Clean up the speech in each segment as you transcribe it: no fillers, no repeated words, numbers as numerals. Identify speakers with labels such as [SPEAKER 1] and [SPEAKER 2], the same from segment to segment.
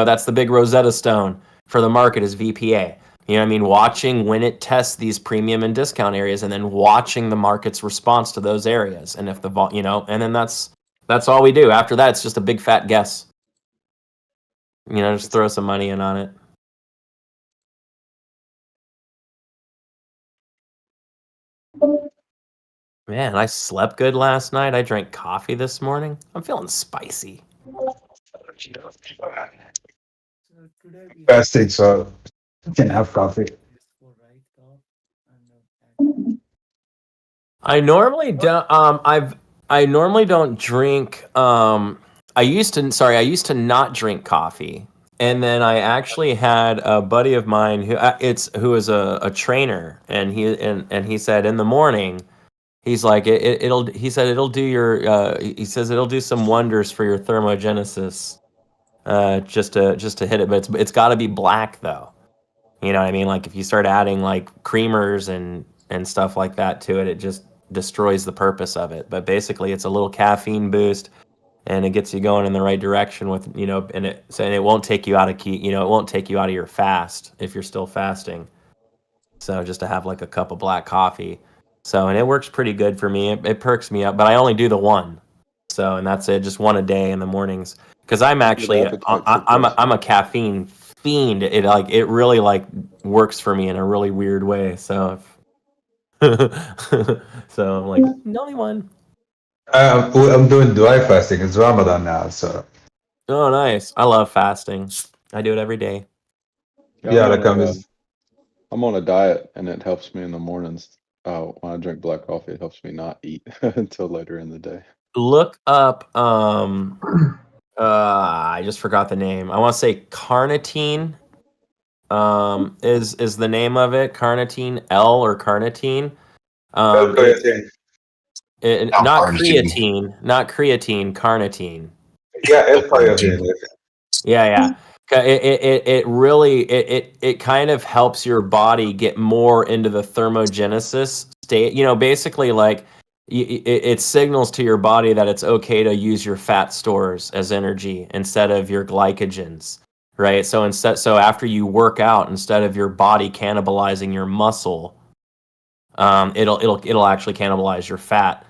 [SPEAKER 1] that's the big Rosetta Stone for the market is VPA. You know what I mean? Watching when it tests these premium and discount areas, and then watching the market's response to those areas, and if and then that's all we do. After that, it's just a big fat guess. Just throw some money in on it. Man, I slept good last night. I drank coffee this morning. I'm feeling spicy.
[SPEAKER 2] Fasting, so you can have coffee.
[SPEAKER 1] I normally don't. I normally don't drink. I used to not drink coffee, and then I actually had a buddy of mine who is a trainer, and he said in the morning. He's like he said it'll do he says it'll do some wonders for your thermogenesis, just to hit it, but it's got to be black though. You know what I mean? Like if you start adding like creamers and stuff like that to it, it just destroys the purpose of it. But basically it's a little caffeine boost, and it gets you going in the right direction with, and it won't take you out of it won't take you out of your fast if you're still fasting. So just to have like a cup of black coffee. So, and it works pretty good for me. It perks me up, but I only do the one. So, and that's it, just one a day in the mornings. Because I'm actually, I'm a caffeine fiend. It really like works for me in a really weird way. So, so I'm like, the only one.
[SPEAKER 2] I'm doing dry fasting. It's Ramadan now, so.
[SPEAKER 1] Oh, nice. I love fasting. I do it every day.
[SPEAKER 2] Yeah, like
[SPEAKER 3] I'm on a diet, and it helps me in the mornings. When I drink black coffee, it helps me not eat until later in the day.
[SPEAKER 1] Look up I just forgot the name. I want to say carnitine is the name of it. Carnitine L or carnitine. Not creatine, carnitine.
[SPEAKER 2] Yeah, L-carnitine.
[SPEAKER 1] Yeah. It really it kind of helps your body get more into the thermogenesis state. Basically like it signals to your body that it's okay to use your fat stores as energy instead of your glycogens, right? So after you work out, instead of your body cannibalizing your muscle, it'll actually cannibalize your fat.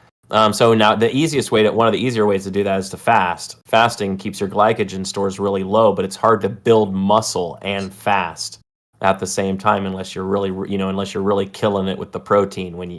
[SPEAKER 1] So now one of the easier ways to do that is to fast. Fasting keeps your glycogen stores really low, but it's hard to build muscle and fast at the same time unless you're really killing it with the protein when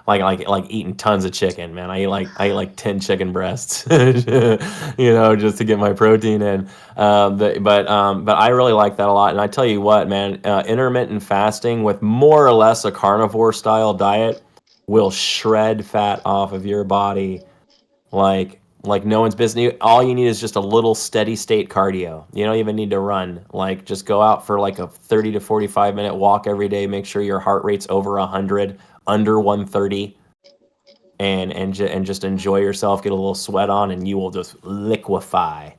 [SPEAKER 1] like eating tons of chicken, man. I eat like 10 chicken breasts, just to get my protein in. But I really like that a lot. And I tell you what, man, intermittent fasting with more or less a carnivore style diet will shred fat off of your body like no one's business. All you need is just a little steady state cardio. You don't even need to run. Like just go out for like a 30 to 45-minute walk every day. Make sure your heart rate's over 100, under 130, and just enjoy yourself. Get a little sweat on, and you will just liquefy.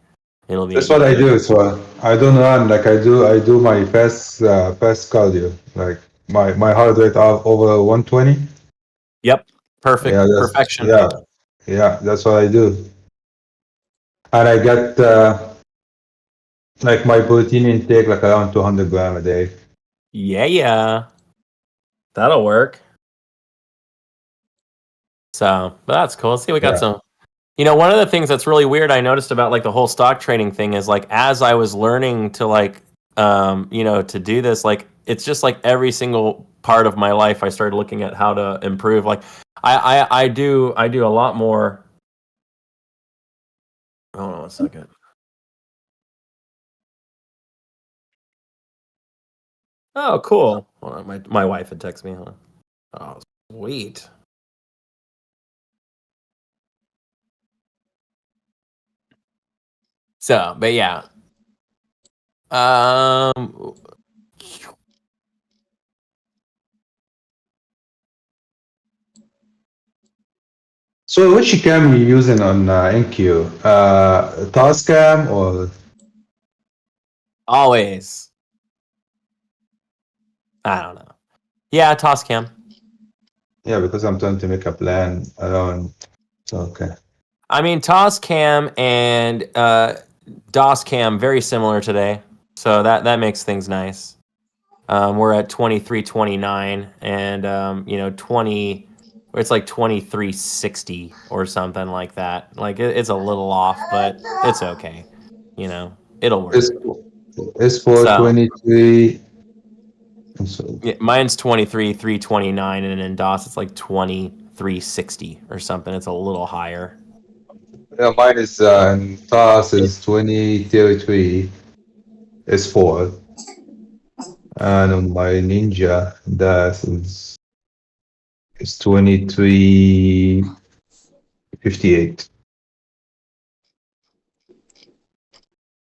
[SPEAKER 2] That's what I do. So I don't run. Like I do my fast cardio. Like my heart rate over 120.
[SPEAKER 1] Yep, perfect.
[SPEAKER 2] Yeah,
[SPEAKER 1] Perfection.
[SPEAKER 2] Yeah, that's what I do. And I get like my protein intake like around 200 grams a day.
[SPEAKER 1] Yeah, that'll work. So, but that's cool. Let's see, we got some. One of the things that's really weird I noticed about like the whole stock trading thing is like as I was learning to like to do this, like it's just like every single part of my life I started looking at how to improve. Like I do a lot more. Hold on a second. Oh, cool. Hold on, my wife had texted me. Hold on. Oh, sweet. So, but yeah.
[SPEAKER 2] So which cam are you using on NQ? Tascam or?
[SPEAKER 1] Always. I don't know. Yeah, Tascam.
[SPEAKER 2] Yeah, because I'm trying to make a plan around. Okay.
[SPEAKER 1] I mean, Tascam and DOS cam very similar today, so that makes things nice. We're at 23.29, and 20. It's like 23.60 or something like that. Like it's a little off, but it's okay. It'll work.
[SPEAKER 2] It's for
[SPEAKER 1] So-
[SPEAKER 2] 23. So,
[SPEAKER 1] Yeah, mine's 23.329, and in DOS it's like 23.60 or something. It's a little higher.
[SPEAKER 2] yeah, mine is TOS is 2033 S4, and on my Ninja that is 2358.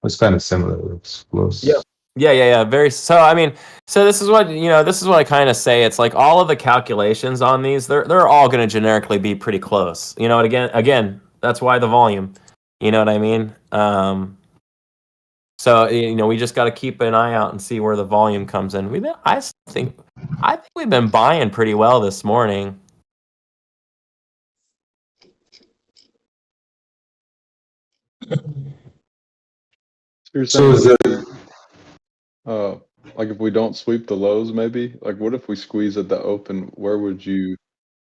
[SPEAKER 2] It's kind of similar. It's close.
[SPEAKER 1] Yeah. Yeah. Very. So I mean, this is what This is what I kind of say. It's like all of the calculations on these, they're all going to generically be pretty close. And again, that's why the volume. You know what I mean? So we just got to keep an eye out and see where the volume comes in. I think we've been buying pretty well this morning.
[SPEAKER 3] You're
[SPEAKER 2] So
[SPEAKER 3] saying,
[SPEAKER 2] is it,
[SPEAKER 3] like if we don't sweep the lows, maybe? Like what if we squeeze at the open? Where would you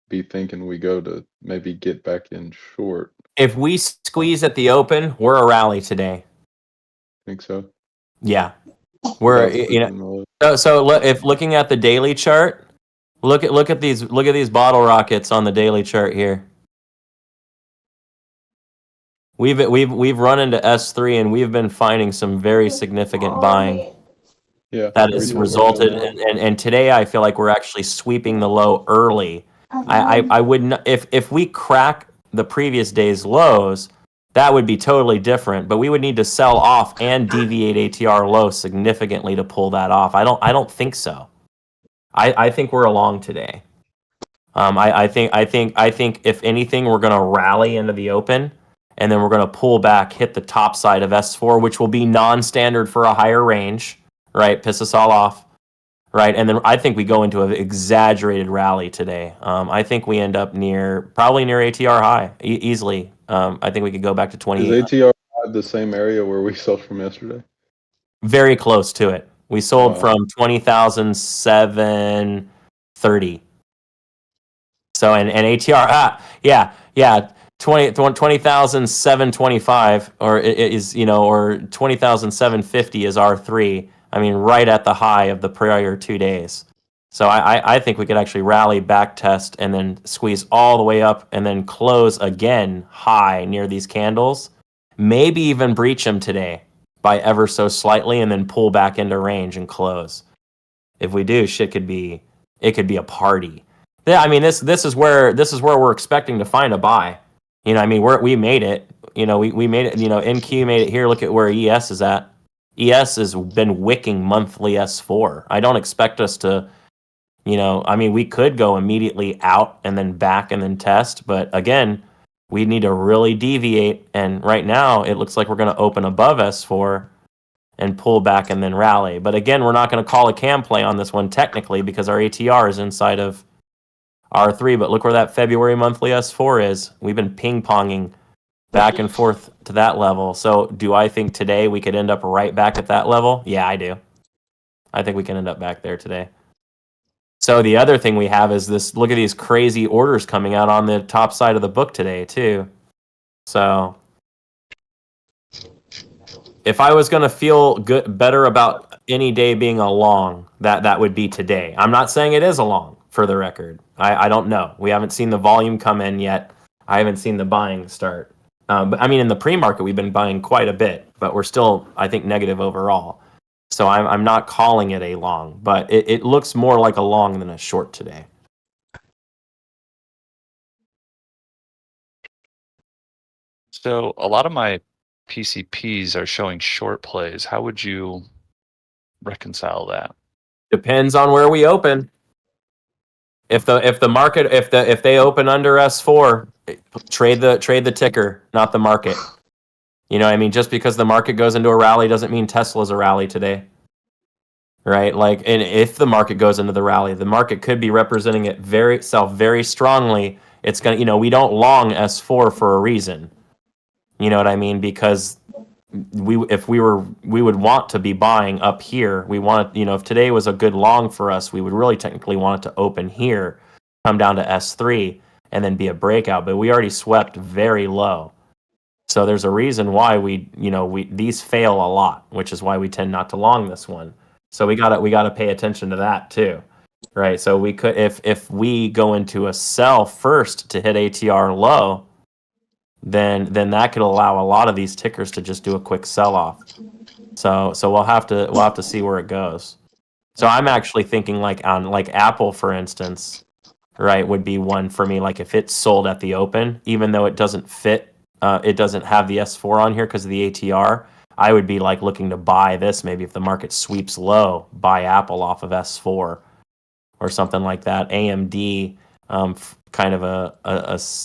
[SPEAKER 3] be thinking we go to maybe get back in short?
[SPEAKER 1] If we squeeze at the open, we're a rally today.
[SPEAKER 3] Think so?
[SPEAKER 1] Yeah, we're
[SPEAKER 3] Without sweeping the lows?
[SPEAKER 1] if looking at the daily chart, look at these bottle rockets on the daily chart here. We've run into S3 and we've been finding some very significant buying
[SPEAKER 3] Yeah.
[SPEAKER 1] that has resulted and today I feel like we're actually sweeping the low early. I would not, if we crack the previous day's lows, that would be totally different, but we would need to sell off and deviate ATR low significantly to pull that off. I don't think so. I think we're along today. I think if anything, we're going to rally into the open, and then we're going to pull back, hit the top side of S4, which will be non-standard for a higher range, right? Piss us all off, right? And then I think we go into an exaggerated rally today. I think we end up probably near ATR high easily. I think we could go back to 20.
[SPEAKER 3] Is ATR the same area where we sold from yesterday?
[SPEAKER 1] Very close to it. We sold
[SPEAKER 3] Wow.
[SPEAKER 1] from 20,730. So and ATR, yeah, 20,725, or it is or 20,750 is R3. I mean, right at the high of the prior 2 days. So I think we could actually rally, back test, and then squeeze all the way up, and then close again high near these candles. Maybe even breach them today by ever so slightly, and then pull back into range and close. If we do, it could be a party. Yeah, I mean, this is where we're expecting to find a buy. I mean, we made it. We made it. NQ made it here. Look at where ES is at. ES has been wicking monthly S4. I don't expect us to, I mean, we could go immediately out and then back and then test, but again, we need to really deviate. And right now, it looks like we're going to open above S4 and pull back and then rally. But again, we're not going to call a cam play on this one technically because our ATR is inside of R3, but look where that February monthly S4 is. We've been ping-ponging back and forth to that level. So do I think today we could end up right back at that level? Yeah, I do. I think we can end up back there today. So the other thing we have is this, look at these crazy orders coming out on the top side of the book today too. So if I was going to feel better about any day being a long, that would be today. I'm not saying it is a long, for the record. I don't know. We haven't seen the volume come in yet. I haven't seen the buying start. But I mean, in the pre-market, we've been buying quite a bit, but we're still, I think, negative overall. So I'm not calling it a long, but it looks more like a long than a short today.
[SPEAKER 4] So a lot of my PCPs are showing short plays. How would you reconcile that?
[SPEAKER 1] Depends on where we open. If the market if they open under S4, trade the ticker, not the market. I mean, just because the market goes into a rally doesn't mean Tesla's a rally today. Right? Like, and if the market goes into the rally, the market could be representing it very strongly. It's gonna, we don't long S4 for a reason. You know what I mean? Because we would want to be buying up here. We want, if today was a good long for us, we would really technically want it to open here, come down to S3, and then be a breakout. But we already swept very low. So there's a reason why these fail a lot, which is why we tend not to long this one. So we gotta pay attention to that too, right? So we could, if we go into a sell first to hit ATR low, then that could allow a lot of these tickers to just do a quick sell off. So we'll have to see where it goes. So I'm actually thinking like on like Apple, for instance, right, would be one for me. Like if it's sold at the open, even though it doesn't fit, it doesn't have the S4 on here because of the ATR. I would be like looking to buy this maybe if the market sweeps low, buy Apple off of S4 or something like that. AMD, kind of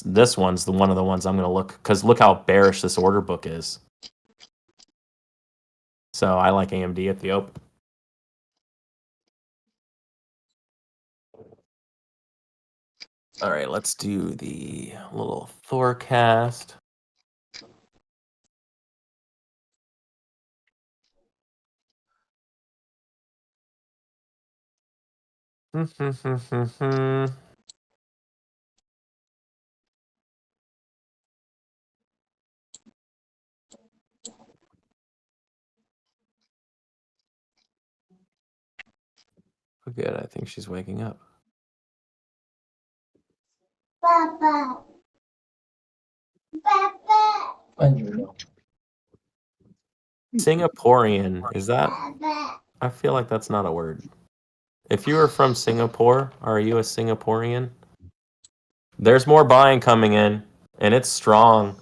[SPEAKER 1] this one's one of the ones I'm going to look, because look how bearish this order book is. So I like AMD at the open. All right, let's do the little forecast. Good, I think she's waking up.
[SPEAKER 5] Papa. Papa.
[SPEAKER 1] Singaporean, is that? I feel like that's not a word. If you are from Singapore, are you a Singaporean? There's more buying coming in, and it's strong.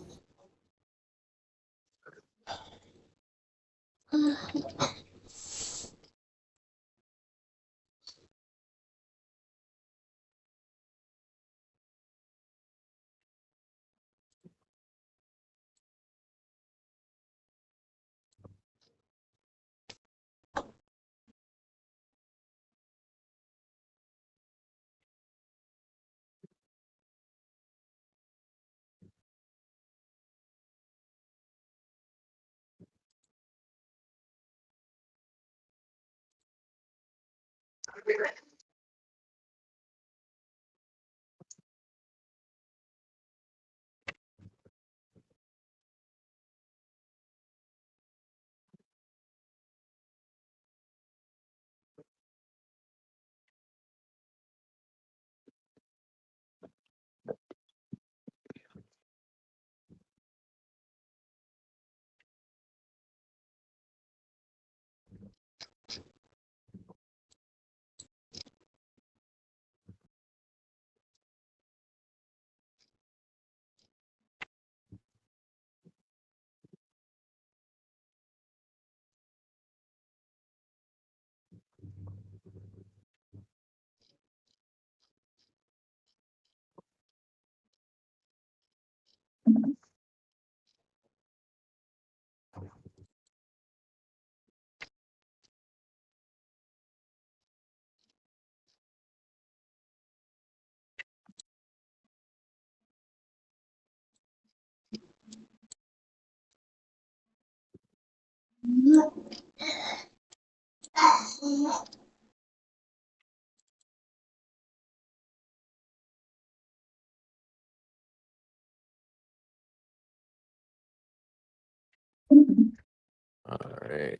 [SPEAKER 1] All right.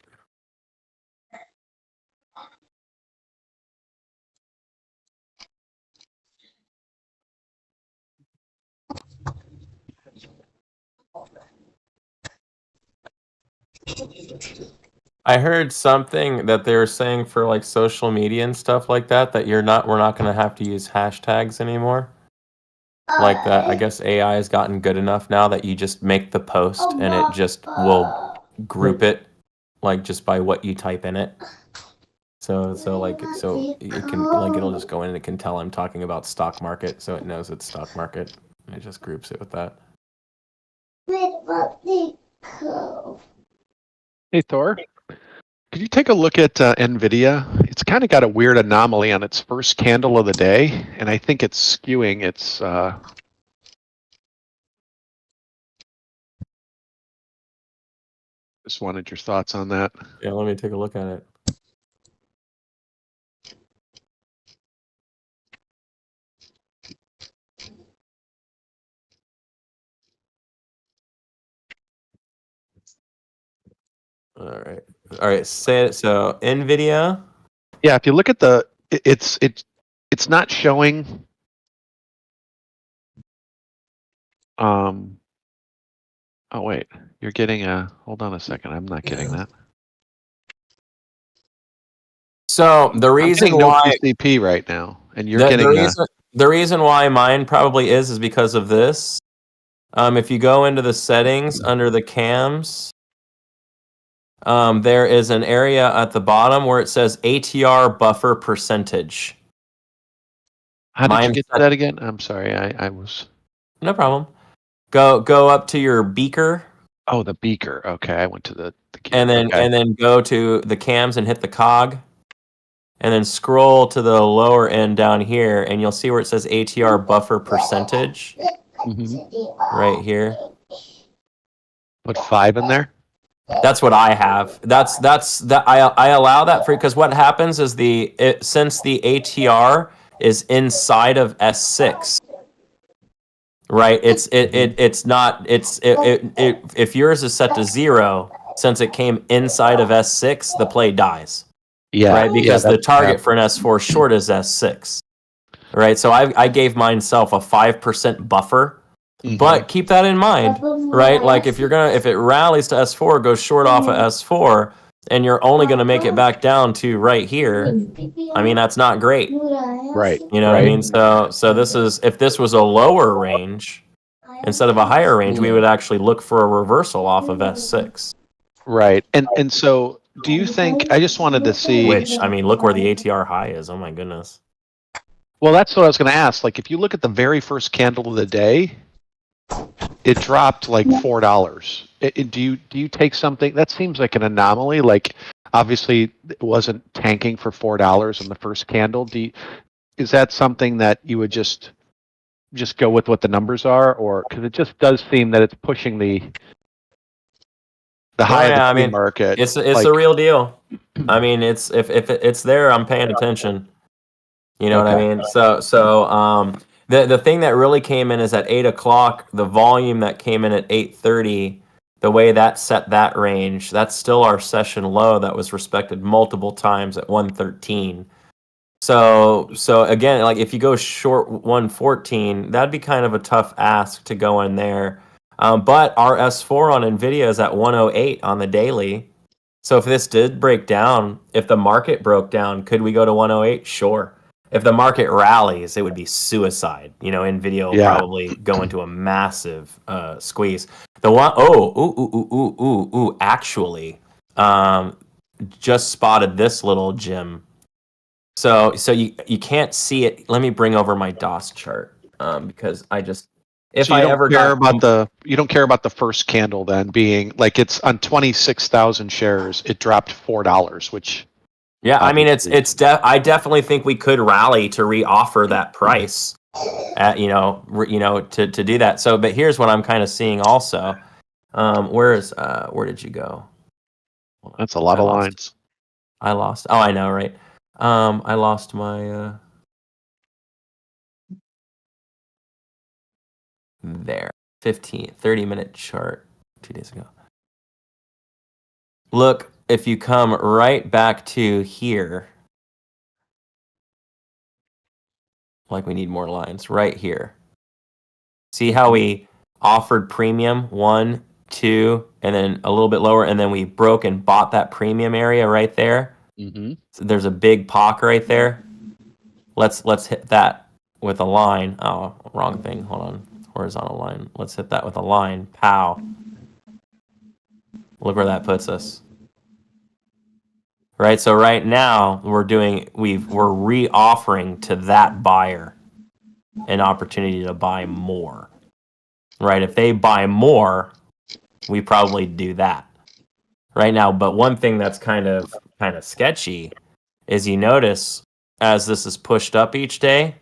[SPEAKER 1] I heard something that they were saying for like social media and stuff like that we're not going to have to use hashtags anymore. Like that, I guess AI has gotten good enough now that you just make the post and it just will group it like just by what you type in it. So it can, like, it'll just go in and it can tell I'm talking about stock market, so it knows it's stock market. And it just groups it with that.
[SPEAKER 6] Hey, Thor, could you take a look at NVIDIA? It's kind of got a weird anomaly on its first candle of the day, and I think it's skewing its Just wanted your thoughts on that.
[SPEAKER 1] Yeah, let me take a look at it. All right. Say it. So NVIDIA.
[SPEAKER 6] Yeah, if you look at it's not showing. Oh wait, you're getting a. Hold on a second. I'm not getting that.
[SPEAKER 1] So the
[SPEAKER 6] I'm
[SPEAKER 1] reason
[SPEAKER 6] getting no
[SPEAKER 1] why
[SPEAKER 6] PCP right now, and you're
[SPEAKER 1] the,
[SPEAKER 6] getting
[SPEAKER 1] the reason why mine probably is because of this. If you go into the settings under the cams, there is an area at the bottom where it says ATR buffer percentage.
[SPEAKER 6] How did you
[SPEAKER 1] Mine
[SPEAKER 6] get to
[SPEAKER 1] set-
[SPEAKER 6] that again? I'm sorry, I was.
[SPEAKER 1] No problem. Go up to your beaker,
[SPEAKER 6] Oh, the beaker. Okay, I went to the
[SPEAKER 1] and then
[SPEAKER 6] okay.
[SPEAKER 1] and then go to the cams and hit the cog, and then scroll to the lower end down here, and you'll see where it says ATR buffer percentage right here.
[SPEAKER 6] Put 5 in there.
[SPEAKER 1] That's what I have. That's that I allow that for because what happens is since the ATR is inside of S6, right? It's not if yours is set to 0, since it came inside of S6, the play dies,
[SPEAKER 6] Yeah,
[SPEAKER 1] right? Because
[SPEAKER 6] yeah,
[SPEAKER 1] the target for an S4 short is S6, right? So I gave myself a 5% buffer. But keep that in mind, right? Like if it rallies to S4, goes short off of S4, and you're only gonna make it back down to right here, I mean that's not great.
[SPEAKER 6] right.
[SPEAKER 1] You know what I mean? So this is if this was a lower range instead of a higher range, we would actually look for a reversal off of S6.
[SPEAKER 6] Right. And so do you think I just wanted to see
[SPEAKER 1] Which I mean, look where the ATR high is. Oh my goodness.
[SPEAKER 6] Well, that's what I was going to ask. Like if you look at the very first candle of the day, it dropped like $4. Do you take something that seems like an anomaly? Like obviously it wasn't tanking for $4 on the first candle. Is that something that you would just go with what the numbers are, or because it just does seem that it's pushing the high of the pre-market?
[SPEAKER 1] It's a real deal. I mean, it's if it's there, I'm paying attention. You know what I mean? So the thing that really came in is at 8 o'clock. The volume that came in at 8:30, the way that set that range, that's still our session low that was respected multiple times at 113. So again, like if you go short 114, that'd be kind of a tough ask to go in there. But our S4 on NVIDIA is at 108 on the daily. So if this did break down, if the market broke down, could we go to 108? Sure. If the market rallies, it would be suicide. You know, NVIDIA will probably go into a massive squeeze. The one, actually, just spotted this little gem. So you can't see it. Let me bring over my DOS chart because I just if
[SPEAKER 6] so
[SPEAKER 1] I ever
[SPEAKER 6] care about you don't care about the first candle then being like it's on 26,000 shares, it dropped $4, which
[SPEAKER 1] yeah, I mean I definitely think we could rally to reoffer that price at to do that. So but here's what I'm kind of seeing also. Where did you go?
[SPEAKER 6] That's a lot of lines.
[SPEAKER 1] I lost. Oh, I know, right? I lost my there 30-minute chart 2 days ago. Look, if you come right back to here, like we need more lines right here. See how we offered premium 1, 2, and then a little bit lower, and then we broke and bought that premium area right there. So there's a big POC right there. Let's hit that with a line. Oh, wrong thing. Hold on. Horizontal line. Let's hit that with a line. Pow. Look where that puts us. Right? So right now we're reoffering to that buyer an opportunity to buy more. Right? If they buy more, we probably do that. Right now, but one thing that's kind of sketchy is you notice as this is pushed up each day,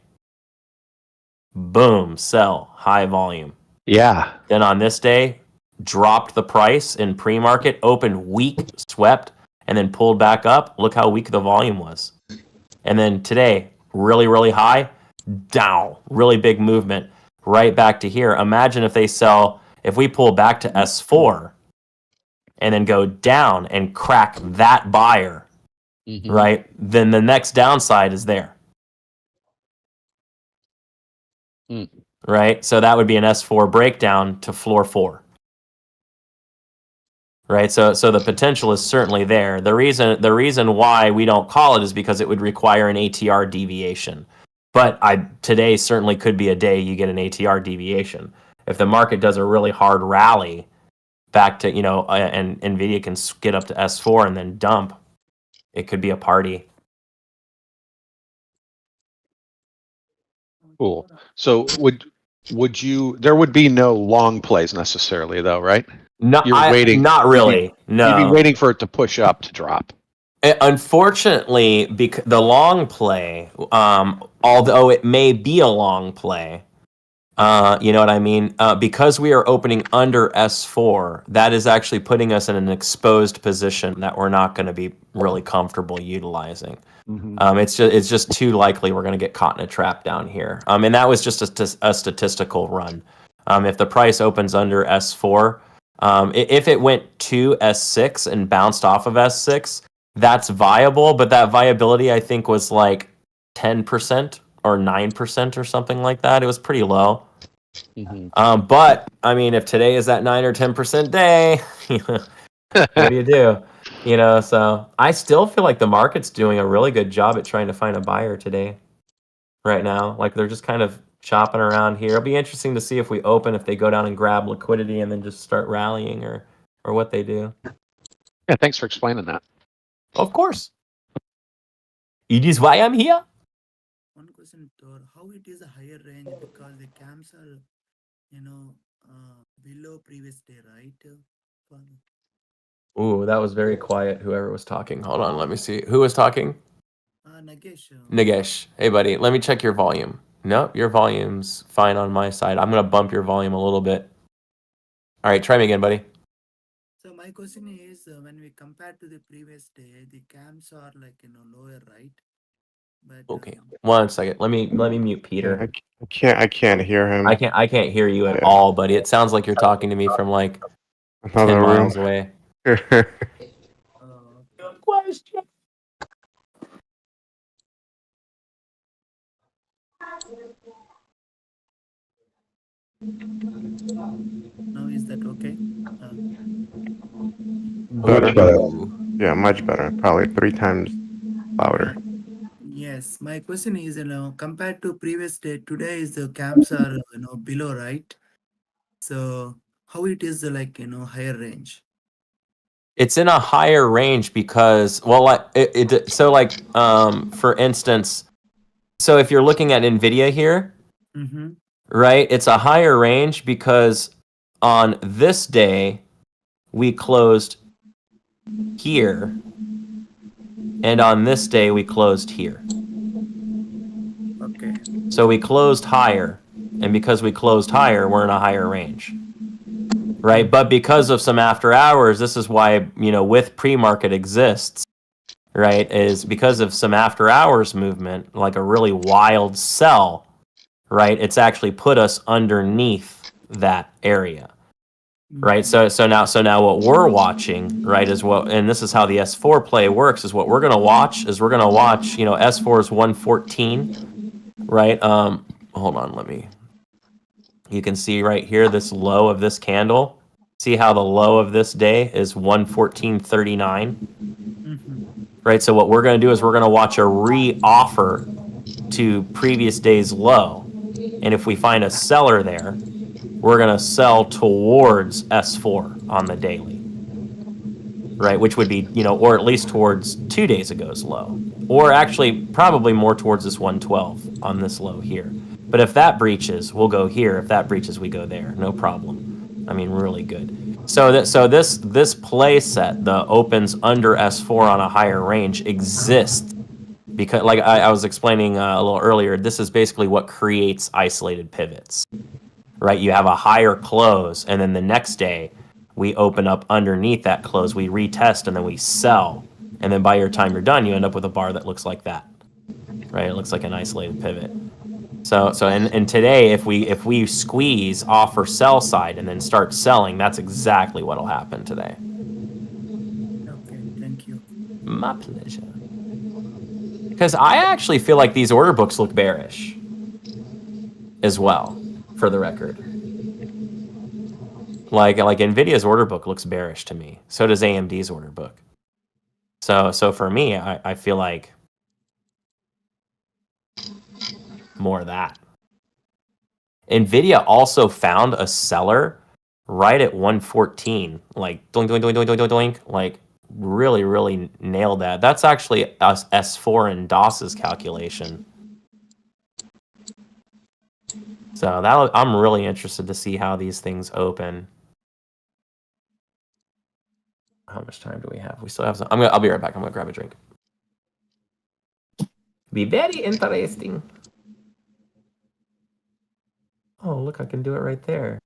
[SPEAKER 1] boom, sell, high volume.
[SPEAKER 6] Yeah.
[SPEAKER 1] Then on this day, dropped the price in pre-market, opened weak, swept, and then pulled back up. Look how weak the volume was. And then today, really, really high, down, really big movement, right back to here. Imagine if if we pull back to S4 and then go down and crack that buyer, right? Then the next downside is there. Right? So that would be an S4 breakdown to floor 4. Right? So the potential is certainly there. The reason why we don't call it is because it would require an ATR deviation. But today certainly could be a day you get an ATR deviation. If the market does a really hard rally back to, and Nvidia can get up to S4 and then dump, it could be a party.
[SPEAKER 6] Cool. So would you? There would be no long plays necessarily, though, right?
[SPEAKER 1] Not
[SPEAKER 6] waiting.
[SPEAKER 1] Not really. No.
[SPEAKER 6] You'd be waiting for it to push up to drop.
[SPEAKER 1] Unfortunately, the long play, although it may be a long play, you know what I mean? Because we are opening under S4, that is actually putting us in an exposed position that we're not going to be really comfortable utilizing. It's just too likely we're going to get caught in a trap down here. And that was just a statistical run. If the price opens under S4, if it went to S6 and bounced off of S6, that's viable. But that viability, I think, was like 10% or 9% or something like that. It was pretty low. But I mean, if today is that 9 or 10% day, what do you do? So I still feel like the market's doing a really good job at trying to find a buyer today. Right now, like they're just kind of chopping around here. It'll be interesting to see if we open, if they go down and grab liquidity and then just start rallying, or what they do.
[SPEAKER 6] Yeah, thanks for explaining that.
[SPEAKER 1] Of course. It is why I'm here.
[SPEAKER 7] One question, Thor. How it is a higher range because the camps are, below previous day, right?
[SPEAKER 1] Ooh, that was very quiet. Whoever was talking. Hold on, let me see. Who was talking?
[SPEAKER 7] Nagesh.
[SPEAKER 1] Nagesh. Hey, buddy. Let me check your volume. Nope, your volume's fine on my side. I'm gonna bump your volume a little bit. All right, try me again, buddy.
[SPEAKER 7] So my question is, when we compare to the previous day, the camps are like lower, right? But
[SPEAKER 1] Okay, 1 second. Let me mute Peter.
[SPEAKER 8] I can't hear him.
[SPEAKER 1] I can't hear you at
[SPEAKER 8] Yeah.
[SPEAKER 1] all, buddy. It sounds like you're talking to me from like 10
[SPEAKER 8] Another room.
[SPEAKER 1] miles away. Good question.
[SPEAKER 7] now is that okay?
[SPEAKER 8] Better.
[SPEAKER 2] better.
[SPEAKER 8] Yeah, much better. Probably 3 times louder.
[SPEAKER 7] Yes, my question is, compared to previous day, today is the camps are below, right? So how it is like higher range?
[SPEAKER 1] It's in a higher range because, well, for instance, so if you're looking at Nvidia here, right, it's a higher range because on this day we closed here, and on this day we closed here.
[SPEAKER 7] Okay.
[SPEAKER 1] So we closed higher, and because we closed higher, we're in a higher range. Right, but because of some after hours, this is why, with pre-market exists, right, is because of some after hours movement, like a really wild sell, right, it's actually put us underneath that area, right? So now what we're watching, right, is and this is how the S4 play works, is what we're going to watch, S4 is 114, right? Hold on, you can see right here, this low of this candle. See how the low of this day is 114.39? Right, so what we're going to do is we're going to watch a re-offer to previous day's low. And if we find a seller there, we're going to sell towards S4 on the daily. Right, which would be, or at least towards 2 days ago's low. Or actually, probably more towards this 112 on this low here. But if that breaches, we'll go here. If that breaches, we go there. No problem. I mean, really good. So this play set, the opens under S4 on a higher range, exists because, like I was explaining a little earlier, this is basically what creates isolated pivots. Right? You have a higher close, and then the next day we open up underneath that close, we retest, and then we sell. And then by your time you're done, you end up with a bar that looks like that, right? It looks like an isolated pivot. And today, if we squeeze offer sell side and then start selling, that's exactly what'll happen today.
[SPEAKER 7] Okay, thank you.
[SPEAKER 1] My pleasure. Because I actually feel like these order books look bearish as well, for the record. Like Nvidia's order book looks bearish to me. So does AMD's order book. So for me, I feel like more of that. Nvidia also found a seller right at 114, like doink doink doink doink doink doink doink, like really nailed that. That's actually S4 and DOS's calculation. So that I'm really interested to see how these things open. How much time do we have? We still have some. I'll be right back. I'm gonna grab a drink. Be very interesting. Oh, look, I can do it right there.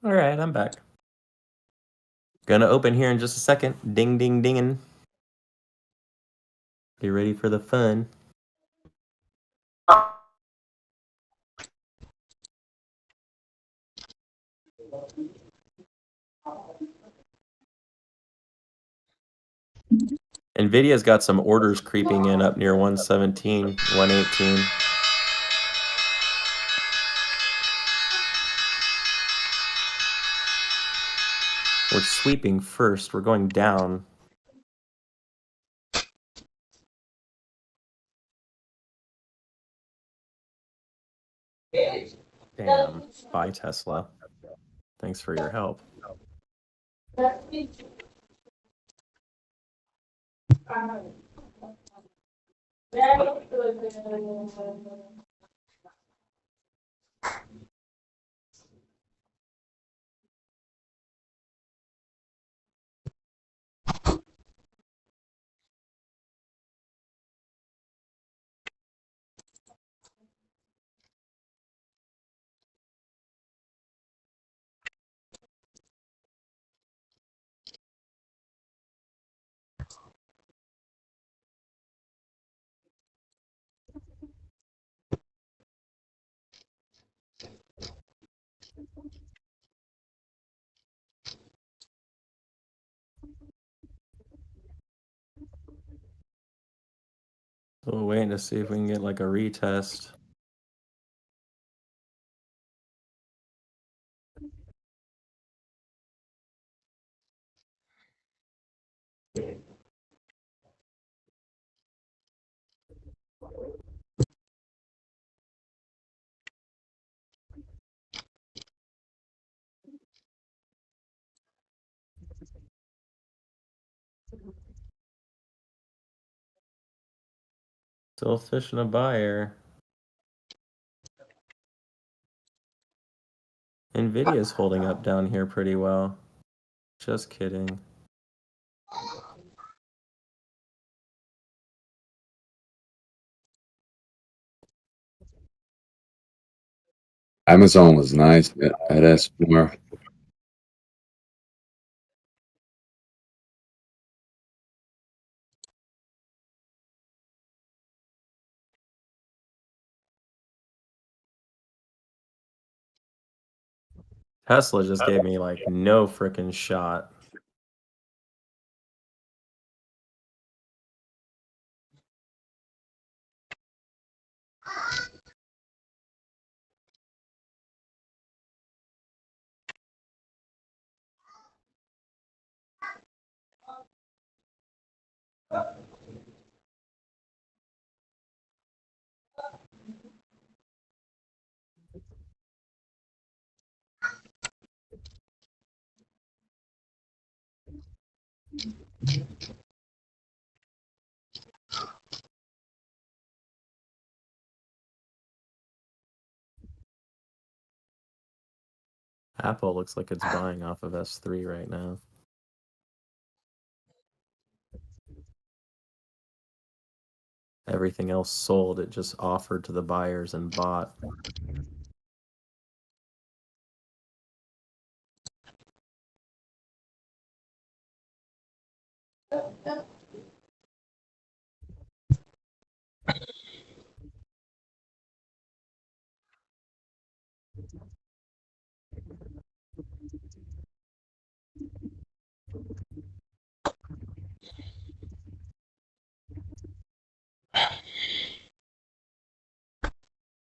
[SPEAKER 1] All right, I'm back. Gonna open here in just a second. Ding, ding, dinging. Get ready for the fun. Nvidia's got some orders creeping in up near 117, 118. We're sweeping first. We're going down. Damn. Bye, Tesla. Thanks for your help. So we're waiting to see if we can get like a retest. Still fishing a buyer. Nvidia's holding up down here pretty well. Just kidding.
[SPEAKER 9] Amazon was nice. I'd ask more.
[SPEAKER 1] Tesla just gave me like no freaking shot. Apple looks like it's buying off of S3 right now. Everything else sold. It just offered to the buyers and bought.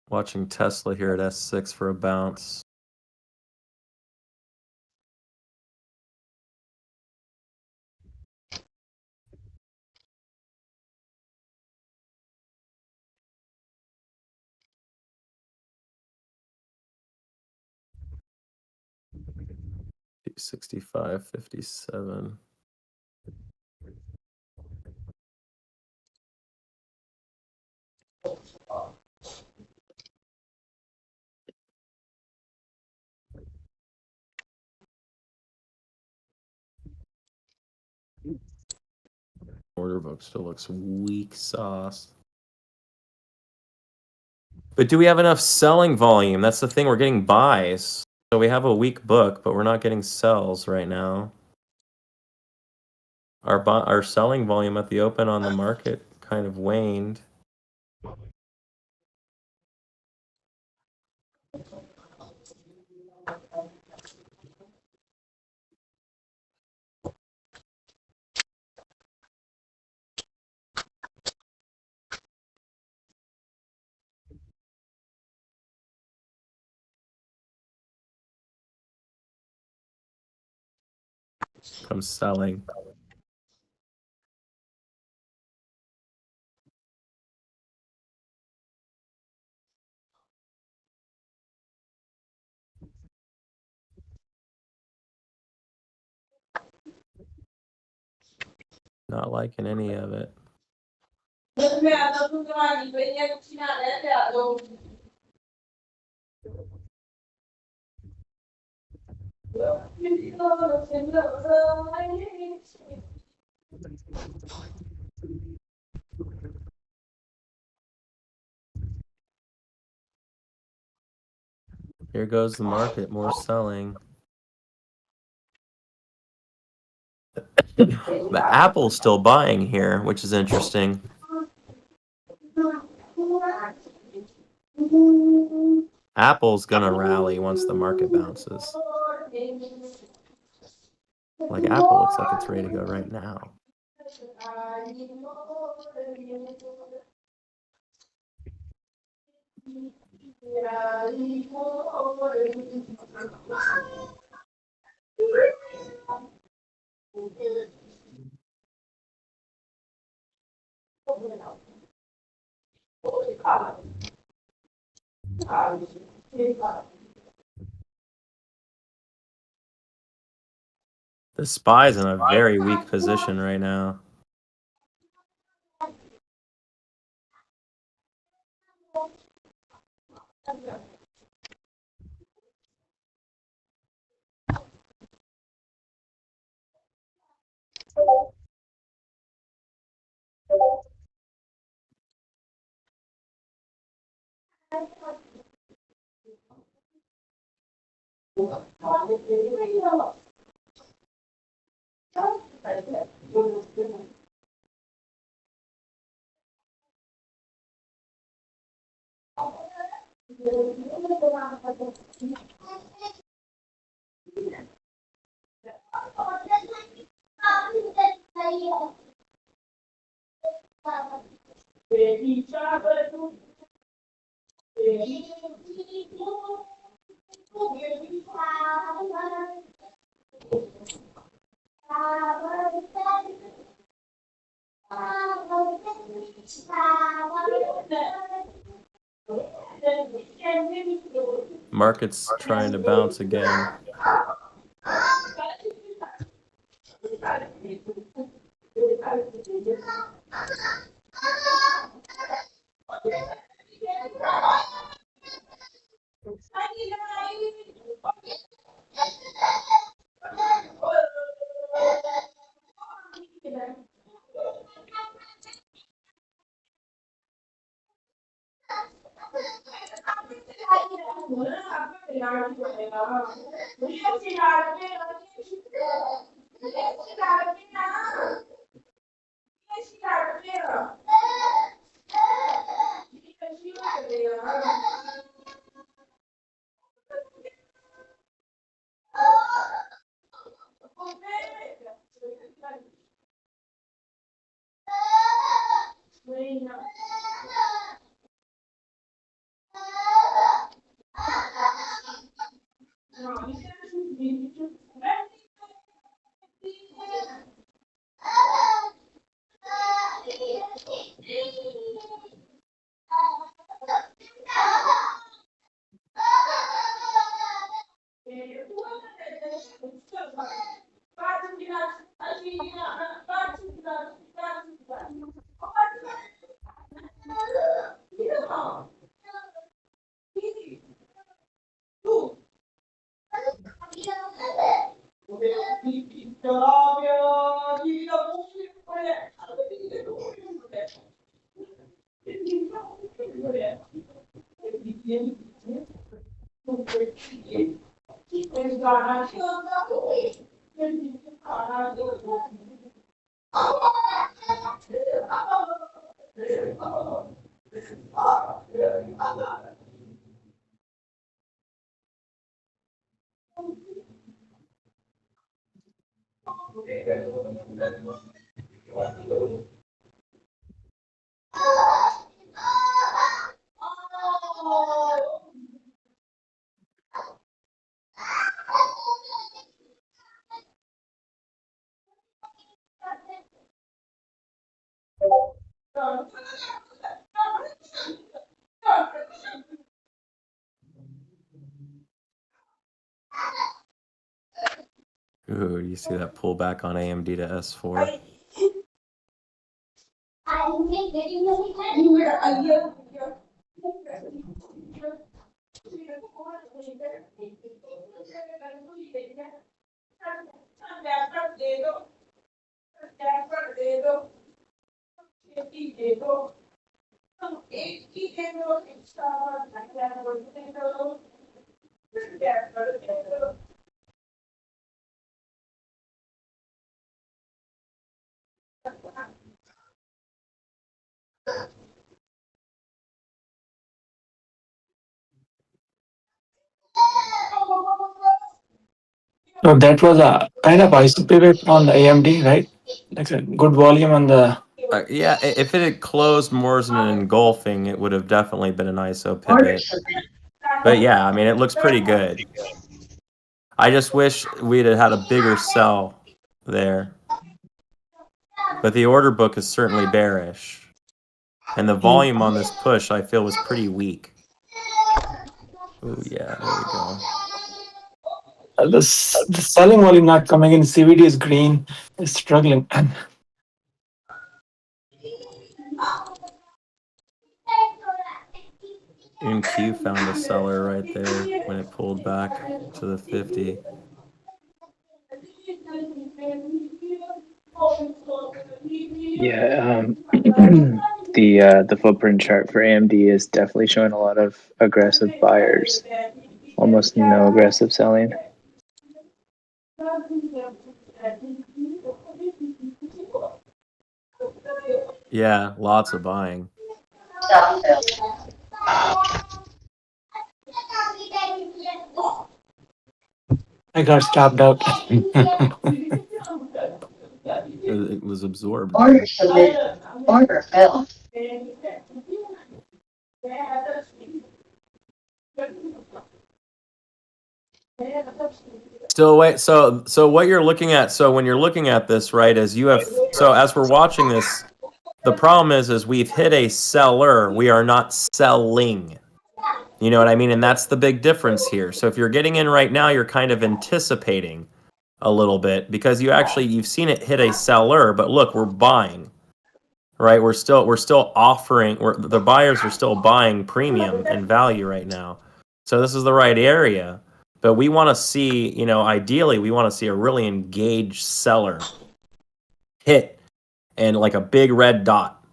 [SPEAKER 1] Watching Tesla here at S6 for a bounce. $65.57. Order book still looks weak sauce. But do we have enough selling volume? That's the thing. We're getting buys. So we have a weak book, but we're not getting sells right now. Our selling volume at the open on the market kind of waned. I'm selling. Not liking any of it. Here goes the market, more selling. The Apple's still buying here, which is interesting. Apple's gonna rally once the market bounces. Like Apple looks like it's ready to go right now. The SPY's in a very weak position right now. Market's trying to bounce again. Ooh, you see that pullback on AMD to S4?
[SPEAKER 10] So that was a kind of IC pivot on the AMD, right? Like a good volume on the.
[SPEAKER 1] Yeah, if it had closed more as an engulfing, it would have definitely been an ISO pivot. But yeah, I mean, it looks pretty good. I just wish we'd have had a bigger sell there. But the order book is certainly bearish. And the volume on this push, I feel, was pretty weak. Oh, yeah, there we go.
[SPEAKER 10] The selling volume not coming in. CVD is green. It's struggling.
[SPEAKER 1] MQ found a seller right there when it pulled back to the 50.
[SPEAKER 11] Yeah, the footprint chart for AMD is definitely showing a lot of aggressive buyers, almost no aggressive selling.
[SPEAKER 1] Yeah, lots of buying.
[SPEAKER 10] I got stopped out.
[SPEAKER 1] It was absorbed.
[SPEAKER 5] Order submitted. Order filled.
[SPEAKER 1] Still wait. So what you're looking at? So when you're looking at this, right, as you have. So as we're watching this, the problem is we've hit a seller. We are not selling. You know what I mean? And that's the big difference here. So if you're getting in right now, you're kind of anticipating a little bit because you've seen it hit a seller. But look, we're buying. Right? We're still offering. The buyers are still buying premium and value right now. So this is the right area. But we want to see, ideally, we want to see a really engaged seller hit and like a big red dot.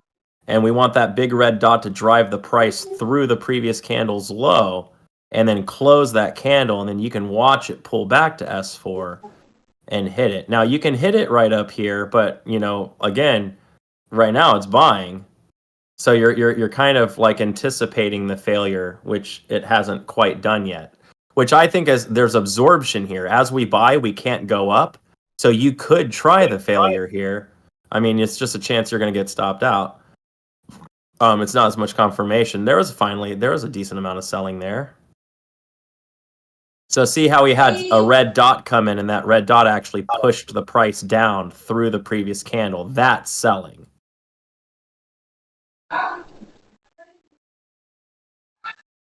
[SPEAKER 1] And we want that big red dot to drive the price through the previous candle's low and then close that candle, and then you can watch it pull back to S4 and hit it. Now you can hit it right up here, but you know, again, right now it's buying. So you're kind of like anticipating the failure, which it hasn't quite done yet. Which I think is there's absorption here. As we buy, we can't go up. So you could try the failure here. I mean, it's just a chance you're going to get stopped out. It's not as much confirmation. There was a decent amount of selling there. So see how we had a red dot come in, and that red dot actually pushed the price down through the previous candle. That's selling.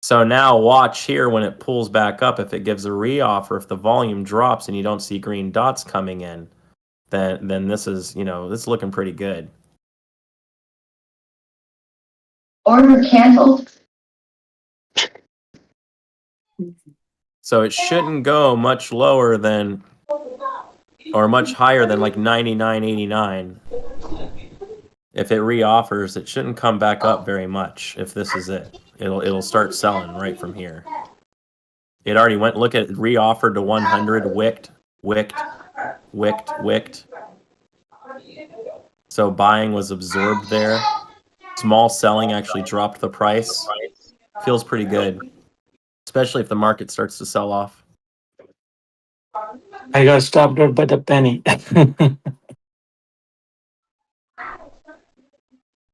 [SPEAKER 1] So now watch here when it pulls back up. If it gives a reoffer, if the volume drops and you don't see green dots coming in, then this is, you know, this is looking pretty good.
[SPEAKER 5] Order canceled.
[SPEAKER 1] So it shouldn't go much lower than, or much higher than like 99.89. If it reoffers, it shouldn't come back up very much. If this is it, it'll start selling right from here. It already went. Look at it, reoffered to 100, wicked. So buying was absorbed there. Small selling actually dropped the price. Feels pretty good, especially if the market starts to sell off.
[SPEAKER 10] I got stopped out by the penny.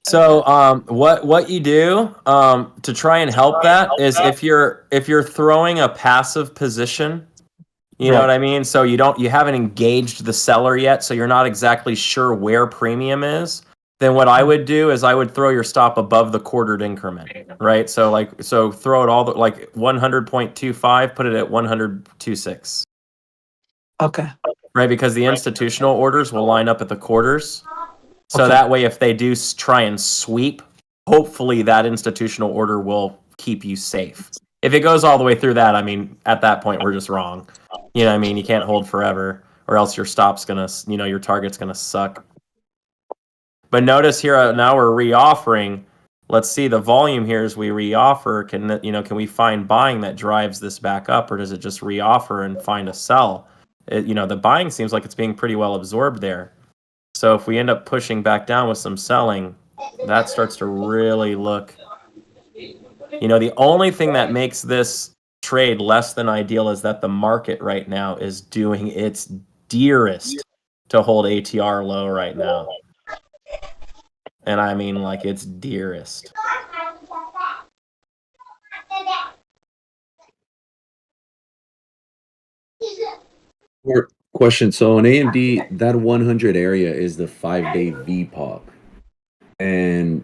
[SPEAKER 1] So what you do to try and help that is if you're throwing a passive position, you know what I mean? So you haven't engaged the seller yet, so you're not exactly sure where premium is. Then what I would do is I would throw your stop above the quartered increment, right? So throw it all like 100.25, put it at 100.26.
[SPEAKER 10] Okay.
[SPEAKER 1] Right, because the institutional orders will line up at the quarters. So
[SPEAKER 10] Okay.
[SPEAKER 1] that way, if they do try and sweep, hopefully that institutional order will keep you safe. If it goes all the way through that, I mean, at that point, we're just wrong. You know what I mean? You can't hold forever, or else your stop's going to, you know, your target's going to suck. But notice here, now we're reoffering. Let's see the volume here as we reoffer. Can we find buying that drives this back up, or does it just reoffer and find a sell? The buying seems like it's being pretty well absorbed there. So if we end up pushing back down with some selling, that starts to really look, the only thing that makes this trade less than ideal is that the market right now is doing its dearest to hold ATR low right now. And I mean like its dearest.
[SPEAKER 9] Question. So on AMD, that 100 area is the 5-day VPOP. And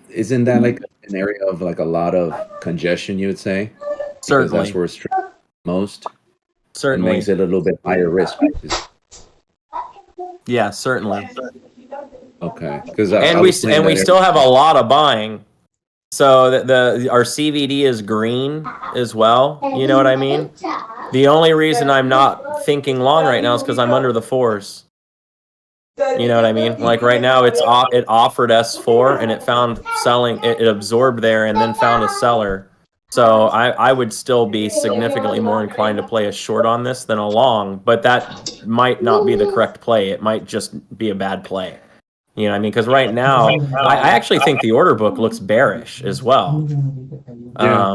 [SPEAKER 9] isn't that like an area of like a lot of congestion, you would say? Because
[SPEAKER 1] Certainly.
[SPEAKER 9] that's where it's trading most.
[SPEAKER 1] Certainly.
[SPEAKER 9] It makes it a little bit higher risk.
[SPEAKER 1] Yeah, certainly.
[SPEAKER 9] Okay. Because
[SPEAKER 1] We still have a lot of buying. So our CVD is green as well. You know what I mean? The only reason I'm not thinking long right now is because I'm under the fours. You know what I mean? Like right now, it offered S4 and it found selling. It absorbed there and then found a seller. So I would still be significantly more inclined to play a short on this than a long. But that might not be the correct play. It might just be a bad play. You know what I mean? Because right now, I actually think the order book looks bearish as well.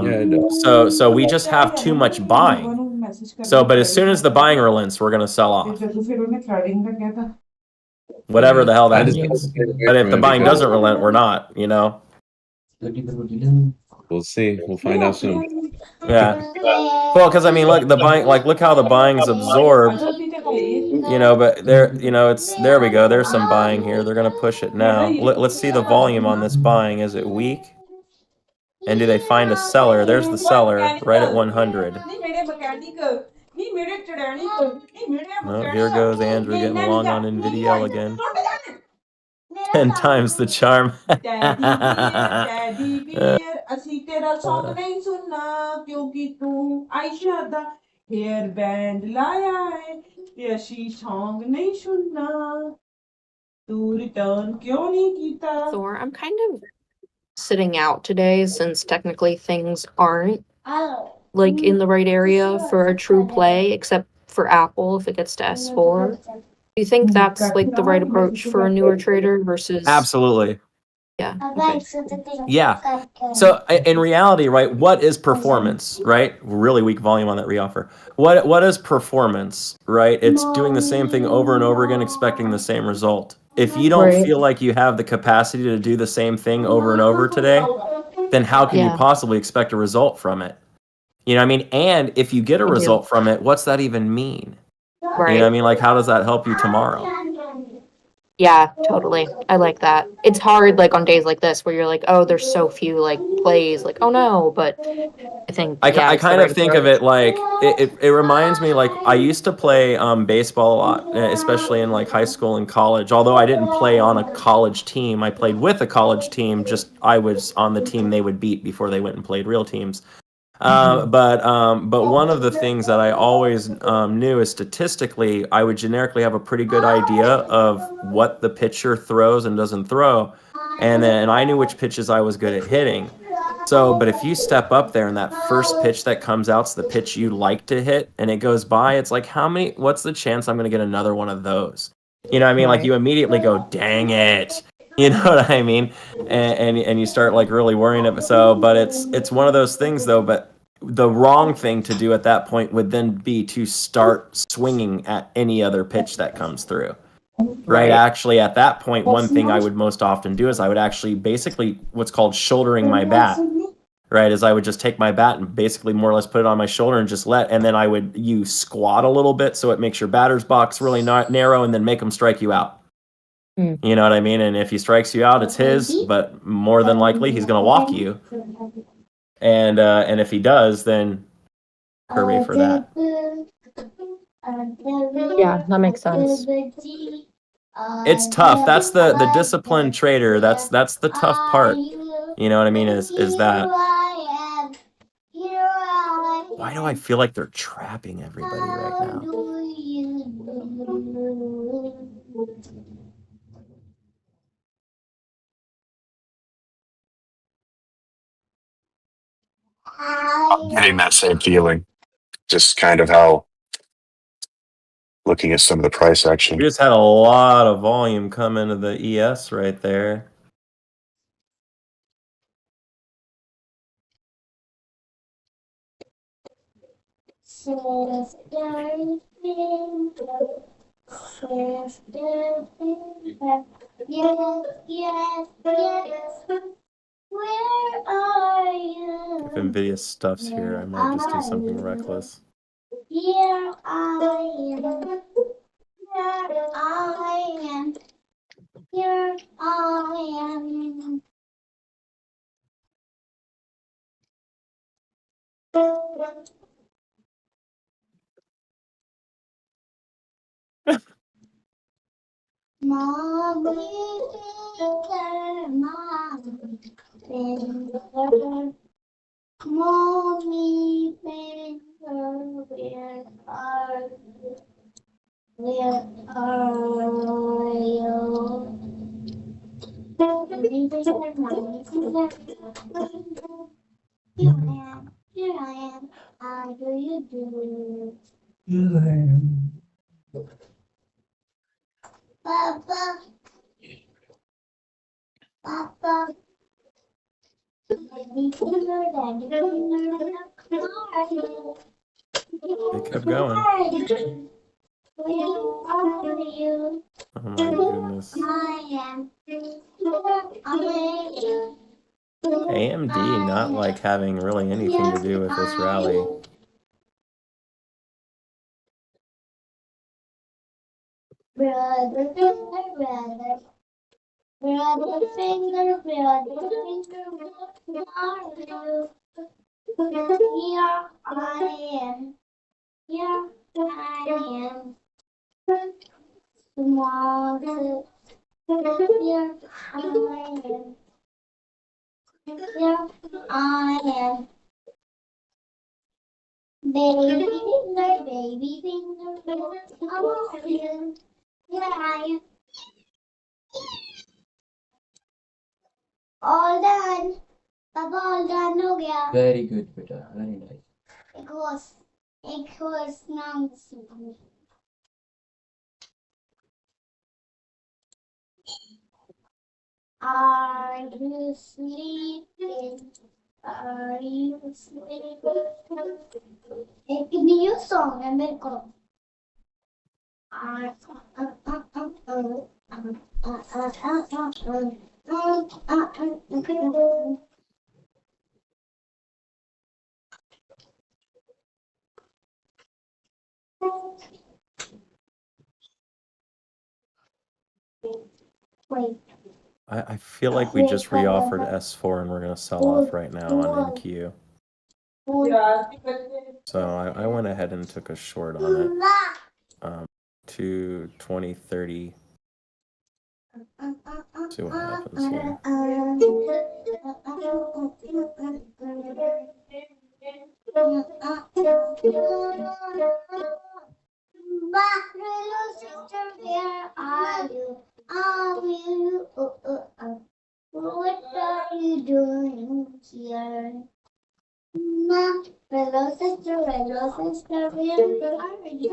[SPEAKER 9] it does.
[SPEAKER 1] So we just have too much buying. But as soon as the buying relents, we're going to sell off. Whatever the hell that means. But if the buying doesn't relent, we're not,
[SPEAKER 9] We'll see. We'll find out soon.
[SPEAKER 1] Yeah. Well, because I mean, look, the buying, look how the buying's absorbed. But there we go. There's some buying here. They're going to push it now. Let's see the volume on this buying. Is it weak? And do they find a seller? There's the seller right at 100. Oh, here goes Andrew getting long on NVIDIA again. 10 times the charm.
[SPEAKER 12] Thor, I'm kind of sitting out today since technically things aren't like in the right area for a true play, except for Apple if it gets to S4. Do you think that's like the right approach for a newer trader versus?
[SPEAKER 1] Absolutely.
[SPEAKER 12] Yeah.
[SPEAKER 1] Okay. Yeah. So in reality, right, what is performance, right? Really weak volume on that reoffer. What is performance, right? It's doing the same thing over and over again, expecting the same result. If you don't
[SPEAKER 12] Right.
[SPEAKER 1] feel like you have the capacity to do the same thing over and over today, then how can you
[SPEAKER 12] Yeah.
[SPEAKER 1] possibly expect a result from it? You know what I mean? And if you get a
[SPEAKER 12] I do.
[SPEAKER 1] result from it, what's that even mean? You know what I
[SPEAKER 12] Right.
[SPEAKER 1] mean? Like, how does that help you tomorrow?
[SPEAKER 12] Yeah, totally. I like that. It's hard like on days like this where you're like, oh, there's so few like plays, like, oh no, but I think
[SPEAKER 1] I
[SPEAKER 12] yeah, it's the
[SPEAKER 1] kind
[SPEAKER 12] right
[SPEAKER 1] of think of
[SPEAKER 12] approach.
[SPEAKER 1] it like it reminds me like I used to play baseball a lot, especially in like high school and college. Although I didn't play on a college team, I played with a college team. Just I was on the team they would beat before they went and played real teams. But one of the things that I always knew is statistically, I would generically have a pretty good idea of what the pitcher throws and doesn't throw, and then I knew which pitches I was good at hitting. So, but if you step up there and that first pitch that comes out's the pitch you like to hit, and it goes by, it's like what's the chance I'm going to get another one of those? You know what I mean? Like
[SPEAKER 12] Right.
[SPEAKER 1] you immediately go, dang it. You know what I mean? And you start like really worrying about so, but it's one of those things though, but the wrong thing to do at that point would then be to start swinging at any other pitch that comes through. Right. Actually, at that point, one thing I would most often do is I would actually basically what's called shouldering my bat. Right. Is I would just take my bat and basically more or less put it on my shoulder and just and then you squat a little bit so it makes your batter's box really narrow and then make him strike you out.
[SPEAKER 12] Hmm.
[SPEAKER 1] You know what I mean? And if he strikes you out, it's his, but more than likely he's going to walk you. And if he does, then hooray for that.
[SPEAKER 12] Yeah, that makes sense.
[SPEAKER 1] It's tough. That's the disciplined trader. That's the tough part. You know what I mean? Is that why do I feel like they're trapping everybody right now?
[SPEAKER 13] I'm getting that same feeling. Just kind of how looking at some of the price action.
[SPEAKER 1] We just had a lot of volume come into the ES right there.
[SPEAKER 5] Where are you?
[SPEAKER 1] If NVIDIA stuffs here, I might just do something reckless.
[SPEAKER 5] Here I am. Here I am. Here I am. Mommy, finger, mommy, finger, where are you? Where are you? Here I am. Here I am. How do you do? Papa. Papa. Daddy finger, daddy finger, where are you?
[SPEAKER 1] They kept going.
[SPEAKER 5] Where are you?
[SPEAKER 1] Oh my goodness.
[SPEAKER 5] I am. Where are you?
[SPEAKER 1] AMD not like having really anything to do with this rally.
[SPEAKER 5] Brother finger, brother. Brother finger, brother finger, where are you? Here I am. Here I am. Small foot. Here I am. Here I am. Baby finger, how are you? Here I am. All done. Papa, all done हो गया.
[SPEAKER 14] Very good, beta. Very nice.
[SPEAKER 5] एक was नाम Are you sleeping? Are you sleeping? एक new song है मेरे को. Wait.
[SPEAKER 1] I feel like we just reoffered S4 and we're gonna sell off right now on NQ. So I went ahead and took a short on it. To 2030. See what happens here.
[SPEAKER 5] Sister, where are you? What are you doing here? Hello, sister, where are you?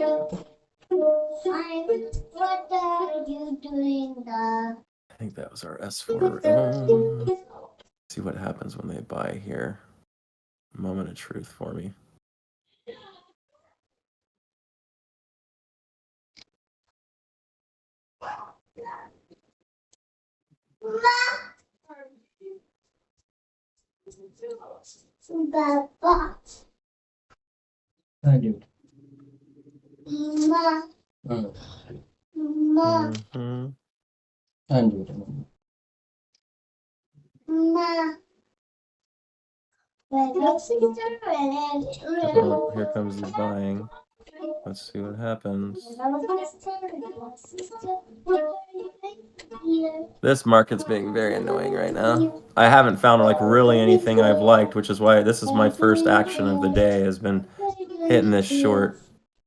[SPEAKER 5] What are you doing there?
[SPEAKER 1] I think that was our S4. See what happens when they buy here. Moment of truth for me.
[SPEAKER 5] Papa.
[SPEAKER 14] I do.
[SPEAKER 5] Ma. Ma.
[SPEAKER 14] I do.
[SPEAKER 5] Ma.
[SPEAKER 1] Oh, here comes the buying. Let's see what happens. This market's being very annoying right now. I haven't found like really anything I've liked, which is why this is my first action of the day, has been hitting this short.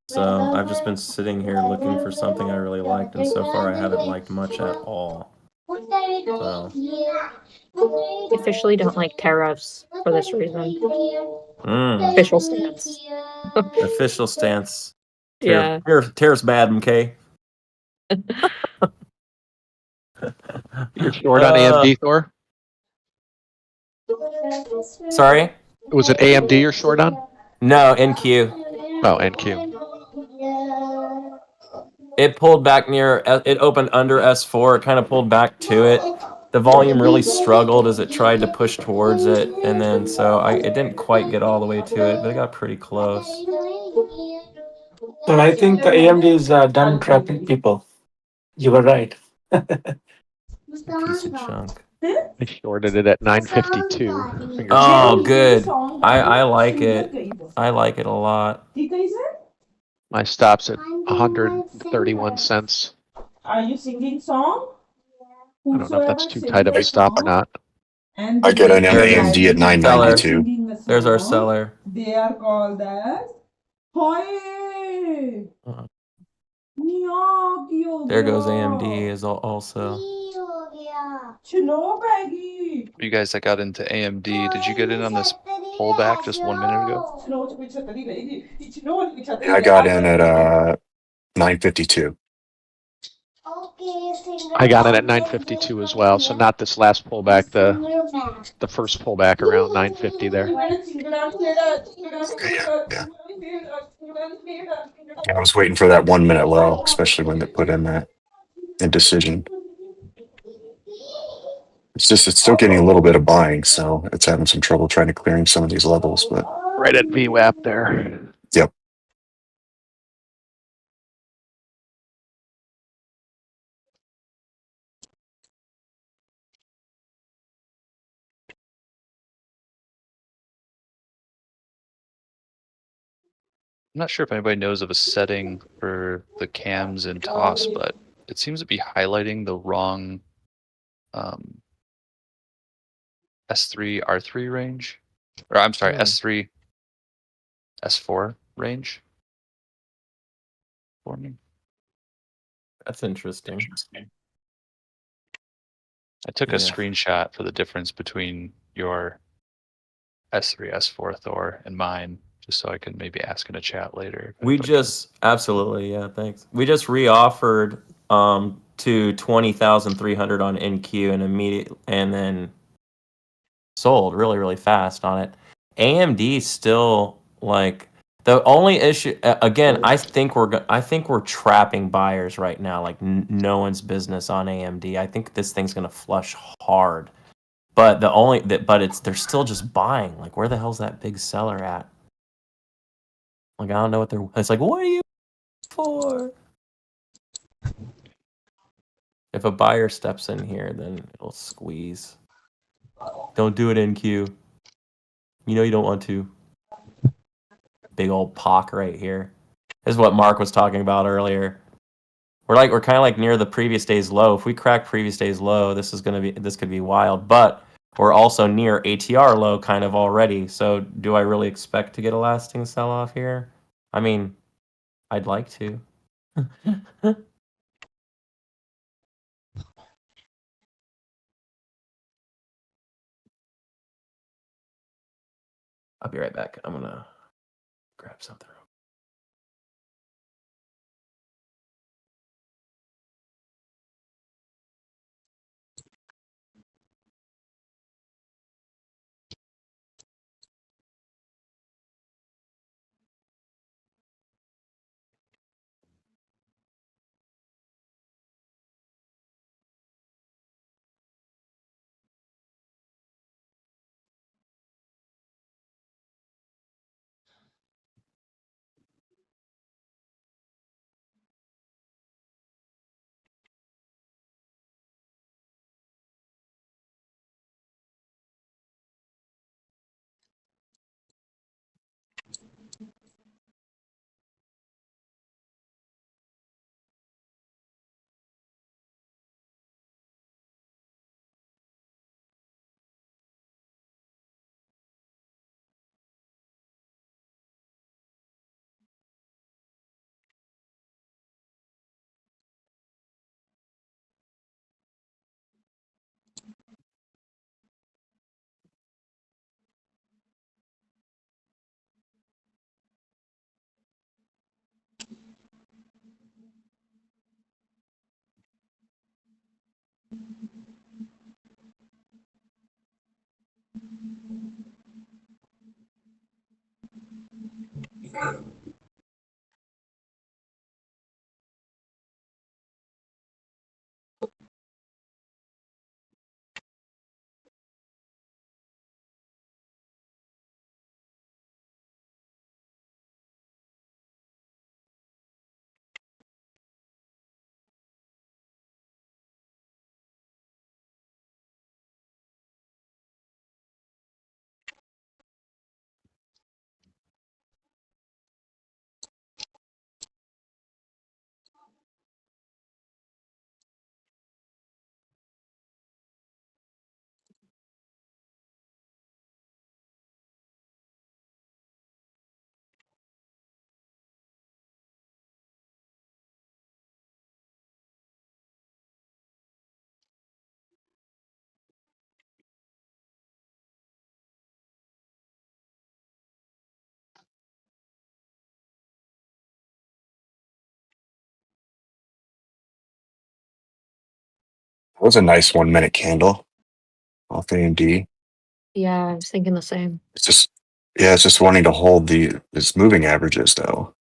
[SPEAKER 1] So I've just been sitting here looking for something I really liked, and so far I haven't liked much at all. So.
[SPEAKER 12] I officially don't like tariffs for this reason. Official stance.
[SPEAKER 1] Official stance.
[SPEAKER 12] Yeah.
[SPEAKER 1] Tariff's bad, MK.
[SPEAKER 6] You're short on AMD, Thor?
[SPEAKER 1] Sorry?
[SPEAKER 6] Was it AMD you're short on?
[SPEAKER 1] No, NQ.
[SPEAKER 6] Oh, NQ.
[SPEAKER 1] It pulled back near, it opened under S4, it kind of pulled back to it. The volume really struggled as it tried to push towards it, and then so it didn't quite get all the way to it, but it got pretty close.
[SPEAKER 10] So I think AMD is done trapping people. You were right.
[SPEAKER 1] Piece of junk.
[SPEAKER 6] I shorted it at 952.
[SPEAKER 1] Oh, good. I like it. I like it a lot.
[SPEAKER 6] My stop's at 131 cents.
[SPEAKER 15] Are you singing song?
[SPEAKER 6] I don't know if that's too tight of a stop or not.
[SPEAKER 13] I get an AMD at 992.
[SPEAKER 1] There's our seller.
[SPEAKER 15] They are called as Hoy.
[SPEAKER 1] There goes AMD is also.
[SPEAKER 4] You guys that got into AMD, did you get in on this pullback just 1 minute ago?
[SPEAKER 13] Yeah, I got in at 952.
[SPEAKER 6] I got it at 952 as well, so not this last pullback, the first pullback around 950 there.
[SPEAKER 13] I was waiting for that 1 minute low, especially when they put in that indecision. It's still getting a little bit of buying, so it's having some trouble trying to clearing some of these levels, but
[SPEAKER 6] right at VWAP there.
[SPEAKER 13] Yep.
[SPEAKER 4] I'm not sure if anybody knows of a setting for the cams in TOS, but it seems to be highlighting the wrong S3, R3 range. Or I'm sorry, S3, S4 range for me.
[SPEAKER 1] That's interesting.
[SPEAKER 4] I took a
[SPEAKER 1] Yeah.
[SPEAKER 4] screenshot for the difference between your S3, S4 Thor and mine, just so I could maybe ask in a chat later.
[SPEAKER 1] We just absolutely, yeah, thanks. We just re-offered to 20,300 on NQ and then sold really, really fast on it. AMD still like the only issue again, I think we're trapping buyers right now like no one's business on AMD. I think this thing's going to flush hard. But they're still just buying. Like where the hell's that big seller at? Like I don't know what it's like what are you for? If a buyer steps in here, then it'll squeeze. Don't do it in queue. You know you don't want to. Big old POC right here. This is what Mark was talking about earlier. We're kind of like near the previous day's low. If we crack previous day's low, this could be wild. But we're also near ATR low kind of already. So do I really expect to get a lasting sell-off here? I mean, I'd like to. I'll be right back. I'm gonna grab something.
[SPEAKER 13] That was a nice 1 minute candle off AMD.
[SPEAKER 12] Yeah, I was thinking the same.
[SPEAKER 13] It's just wanting to hold its moving averages though.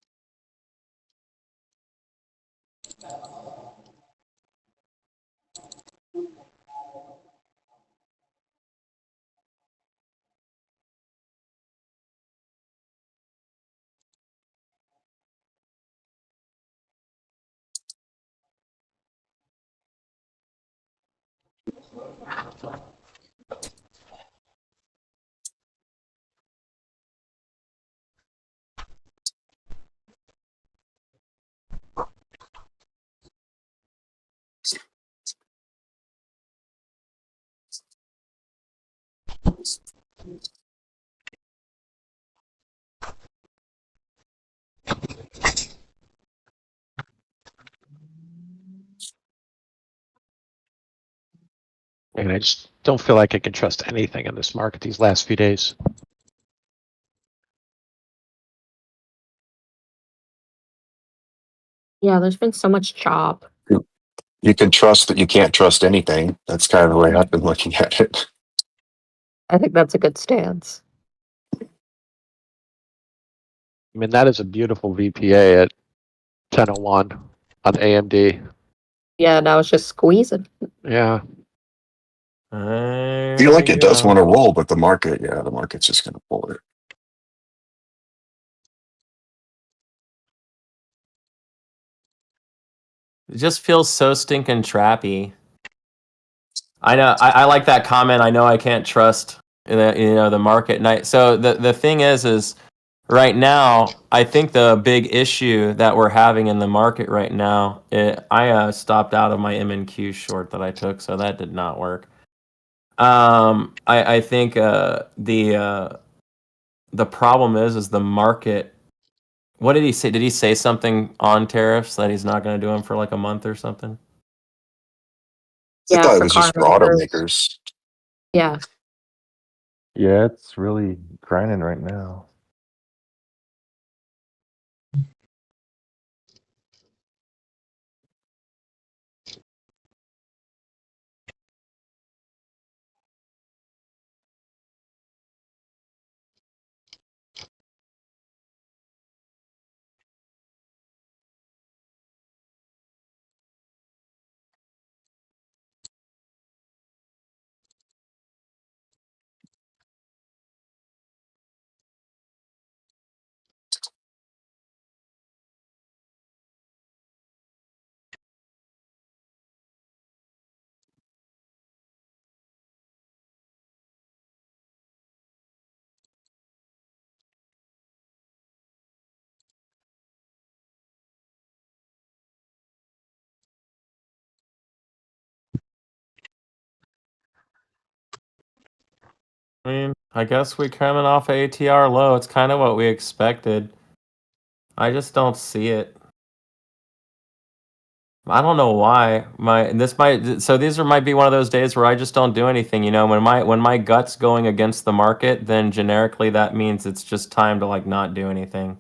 [SPEAKER 6] And I just don't feel like I can trust anything in this market these last few days.
[SPEAKER 12] Yeah, there's been so much chop.
[SPEAKER 13] You can trust that you can't trust anything. That's kind of the way I've been looking at it.
[SPEAKER 12] I think that's a good stance.
[SPEAKER 6] I mean, that is a beautiful VPA at 10:01 on AMD.
[SPEAKER 12] Yeah, now it's just squeezing.
[SPEAKER 6] Yeah.
[SPEAKER 13] I feel like it does want to roll, but the market's just going to pull it.
[SPEAKER 1] It just feels so stinking trappy. I know. I like that comment. I know I can't trust the market. And so the thing is right now, I think the big issue that we're having in the market right now, I stopped out of my MNQ short that I took, so that did not work. I think the problem is the market. What did he say? Did he say something on tariffs that he's not going to do them for like a month or something?
[SPEAKER 13] I
[SPEAKER 12] Yeah,
[SPEAKER 13] thought it
[SPEAKER 12] for
[SPEAKER 13] was
[SPEAKER 12] car
[SPEAKER 13] just for
[SPEAKER 12] makers.
[SPEAKER 13] automakers.
[SPEAKER 12] Yeah.
[SPEAKER 8] Yeah, it's really grinding right now.
[SPEAKER 1] I mean, I guess we're coming off ATR low. It's kind of what we expected. I just don't see it. I don't know why. These might be one of those days where I just don't do anything. When my gut's going against the market, then generically that means it's just time to like not do anything.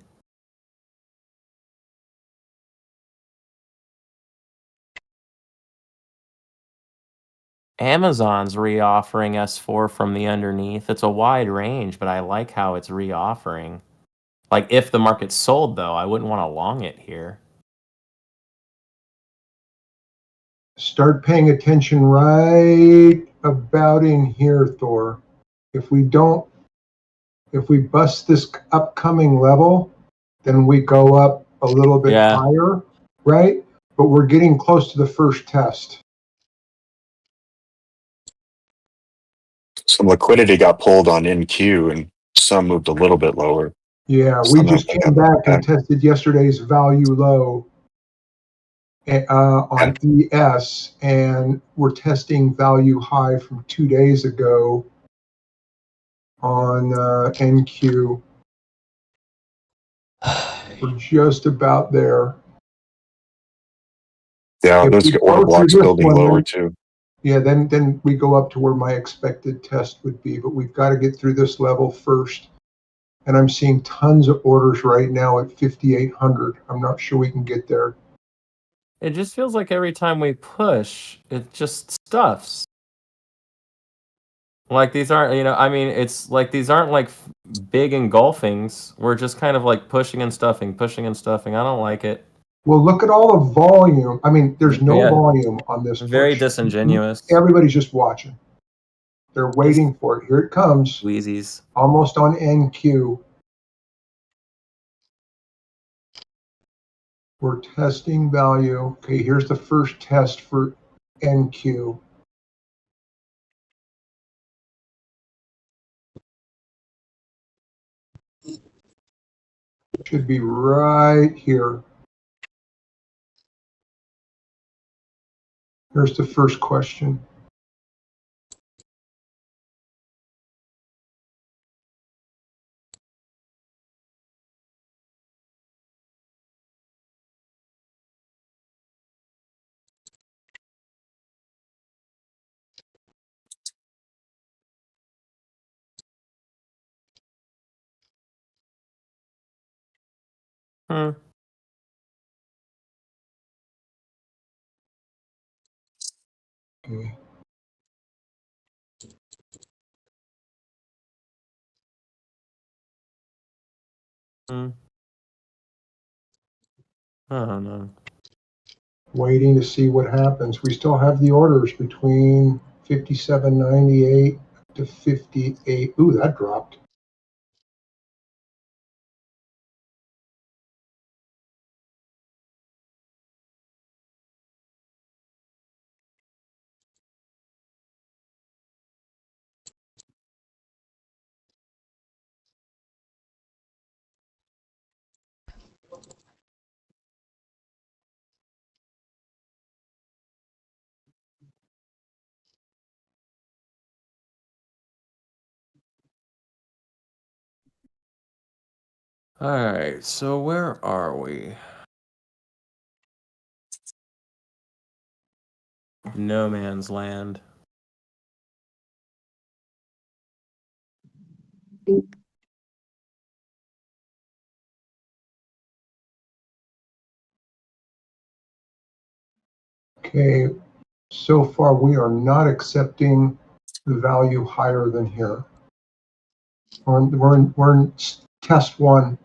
[SPEAKER 1] Amazon's reoffering S4 from the underneath. It's a wide range, but I like how it's reoffering. Like if the market's sold though, I wouldn't want to long it here.
[SPEAKER 16] Start paying attention right about in here, Thor. If we bust this upcoming level, then we go up a little bit higher, right? But we're getting close to the first test.
[SPEAKER 13] Some liquidity got pulled on NQ and some moved a little bit lower.
[SPEAKER 16] Yeah, we just came back and tested yesterday's value low on ES, and we're testing value high from 2 days ago on NQ. We're just about there.
[SPEAKER 13] Yeah,
[SPEAKER 16] If
[SPEAKER 13] those
[SPEAKER 16] we
[SPEAKER 13] order
[SPEAKER 16] go through
[SPEAKER 13] blocks
[SPEAKER 16] this
[SPEAKER 13] building
[SPEAKER 16] one,
[SPEAKER 13] lower
[SPEAKER 16] then-
[SPEAKER 13] too.
[SPEAKER 16] Yeah, then we go up to where my expected test would be, but we've got to get through this level first. And I'm seeing tons of orders right now at 5,800. I'm not sure we can get there.
[SPEAKER 1] It just feels like every time we push, it just stuffs. Like these aren't, it's like these aren't like big engulfings. We're just kind of like pushing and stuffing. I don't like it.
[SPEAKER 16] Well, look at all the volume. I mean, there's no volume on this.
[SPEAKER 1] Very
[SPEAKER 16] push.
[SPEAKER 1] disingenuous.
[SPEAKER 16] Everybody's just watching. They're waiting for it. Here it comes.
[SPEAKER 1] Wheezies.
[SPEAKER 16] Almost on NQ. We're testing value. Okay, here's the first test for NQ. Should be right here. Here's the first question.
[SPEAKER 1] Hmm.
[SPEAKER 16] Okay.
[SPEAKER 1] Hmm. I don't know.
[SPEAKER 16] Waiting to see what happens. We still have the orders between 57.98 to 58. Ooh, that dropped.
[SPEAKER 1] All right, so where are we? No man's land.
[SPEAKER 16] Okay, so far we are not accepting the value higher than here. We're in test one.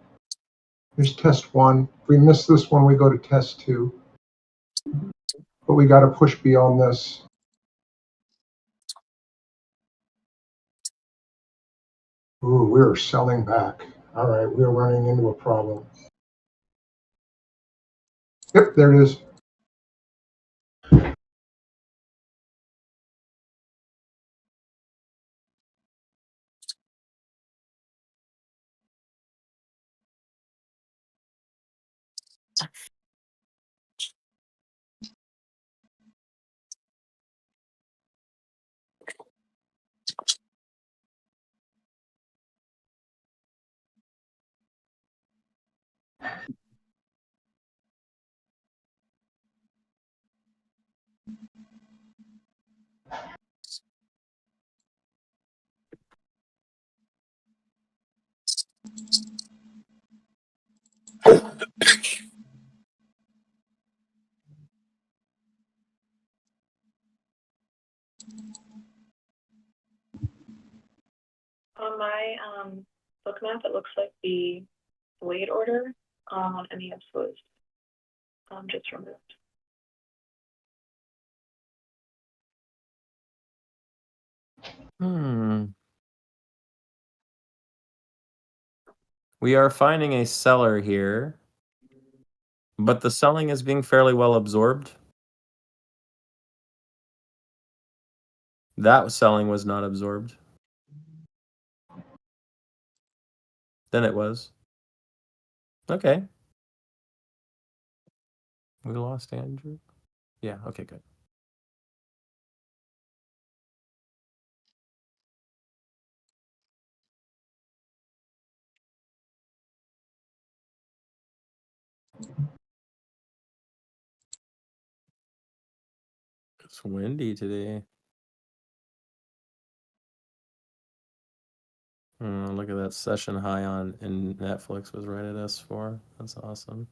[SPEAKER 16] Here's test one. If we miss this one, we go to test two. But we got to push beyond this. Ooh, we are selling back. All right, we're running into a problem. Yep, there it is.
[SPEAKER 12] On my book map, it looks like the weight order on MES was just removed.
[SPEAKER 1] We are finding a seller here, but the selling is being fairly well absorbed. That selling was not absorbed. Then it was. Okay. We lost Andrew. Yeah, okay, good. It's windy today. Look at that session high on in Netflix was right at S4. That's awesome.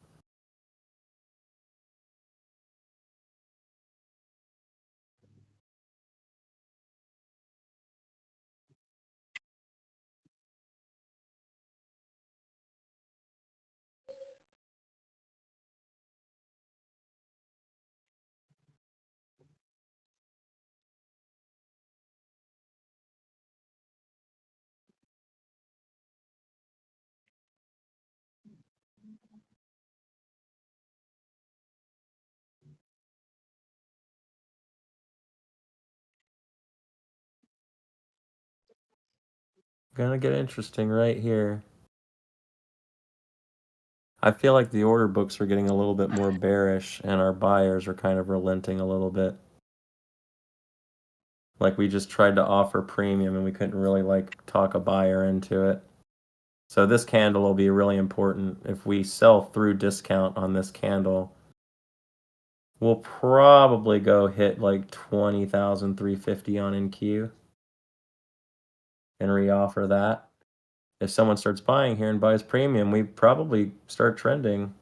[SPEAKER 1] Gonna get interesting right here. I feel like the order books are getting a little bit more bearish and our buyers are kind of relenting a little bit. Like we just tried to offer premium and we couldn't really like talk a buyer into it. So this candle will be really important. If we sell through discount on this candle, we'll probably go hit like 20,350 on NQ and reoffer that. if someone starts buying here and buys premium, we probably start trending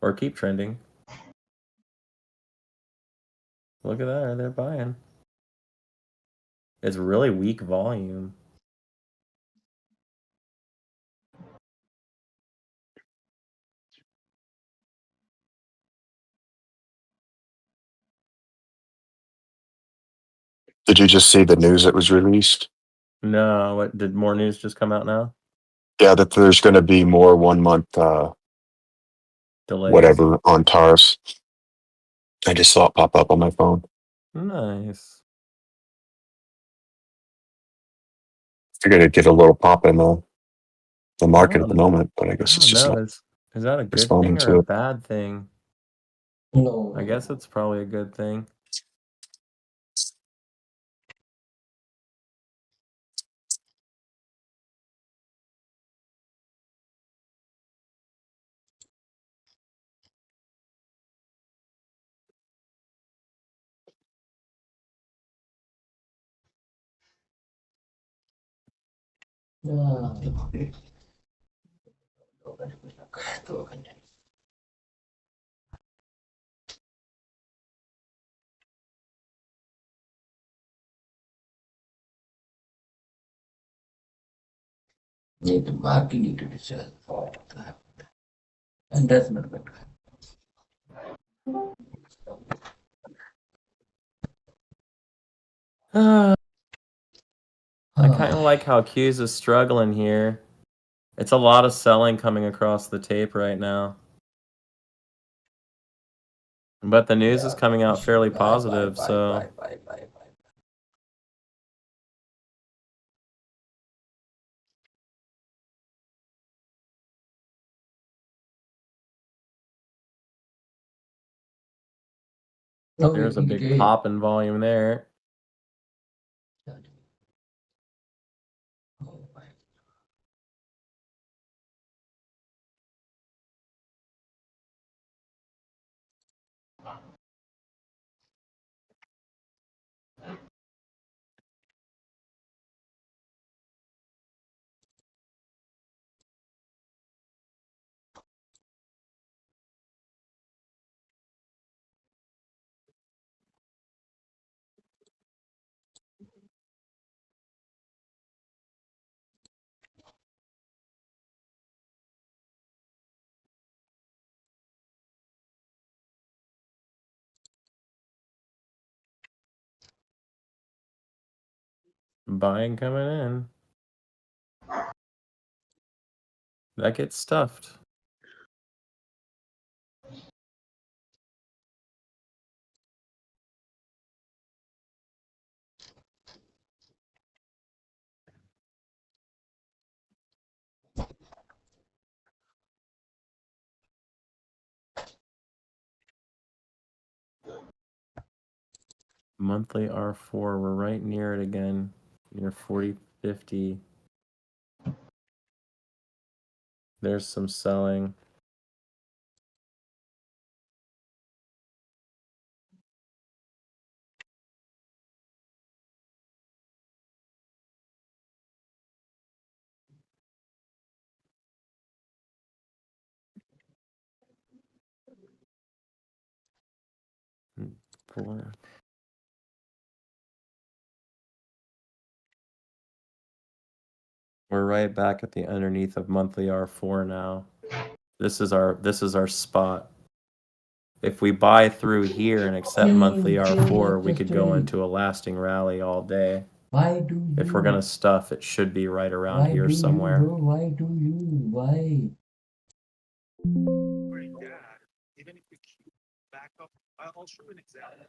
[SPEAKER 1] or keep trending. Look at that, they're buying. It's really weak volume.
[SPEAKER 13] Did you just see the news that was released?
[SPEAKER 1] No, what did more news just come out now?
[SPEAKER 13] Yeah, that there's going to be more 1 month
[SPEAKER 1] Delays.
[SPEAKER 13] whatever on tariffs. I just saw it pop up on my phone.
[SPEAKER 1] Nice.
[SPEAKER 13] Figured it'd get a little pop in the market at the
[SPEAKER 1] Oh,
[SPEAKER 13] moment, but I guess it's just
[SPEAKER 1] no,
[SPEAKER 13] not
[SPEAKER 1] is that a good
[SPEAKER 13] responding
[SPEAKER 1] thing or
[SPEAKER 13] to
[SPEAKER 1] a
[SPEAKER 13] it.
[SPEAKER 1] bad thing?
[SPEAKER 14] No.
[SPEAKER 1] I guess it's probably a good thing.
[SPEAKER 14] Need to marking it to the cell for that. And that's not good.
[SPEAKER 1] I kind of like how Q's is struggling here. It's a lot of selling coming across the tape right now. But the news is coming out fairly positive, so
[SPEAKER 14] No,
[SPEAKER 1] there's a
[SPEAKER 14] we
[SPEAKER 1] big
[SPEAKER 14] did.
[SPEAKER 1] pop in volume there. Buying coming in. That gets stuffed. Monthly R4, we're right near it again. Near 40.50. There's some selling. Boy. We're right back at the underneath of monthly R4 now. This is our spot. If we buy through here and accept monthly R4, we could go into a lasting rally all day.
[SPEAKER 14] Why do you?
[SPEAKER 1] If we're gonna stuff, it should be right around here somewhere.
[SPEAKER 14] You, bro? Why do you? Why?
[SPEAKER 17] Even if we back up, I'll show you an example.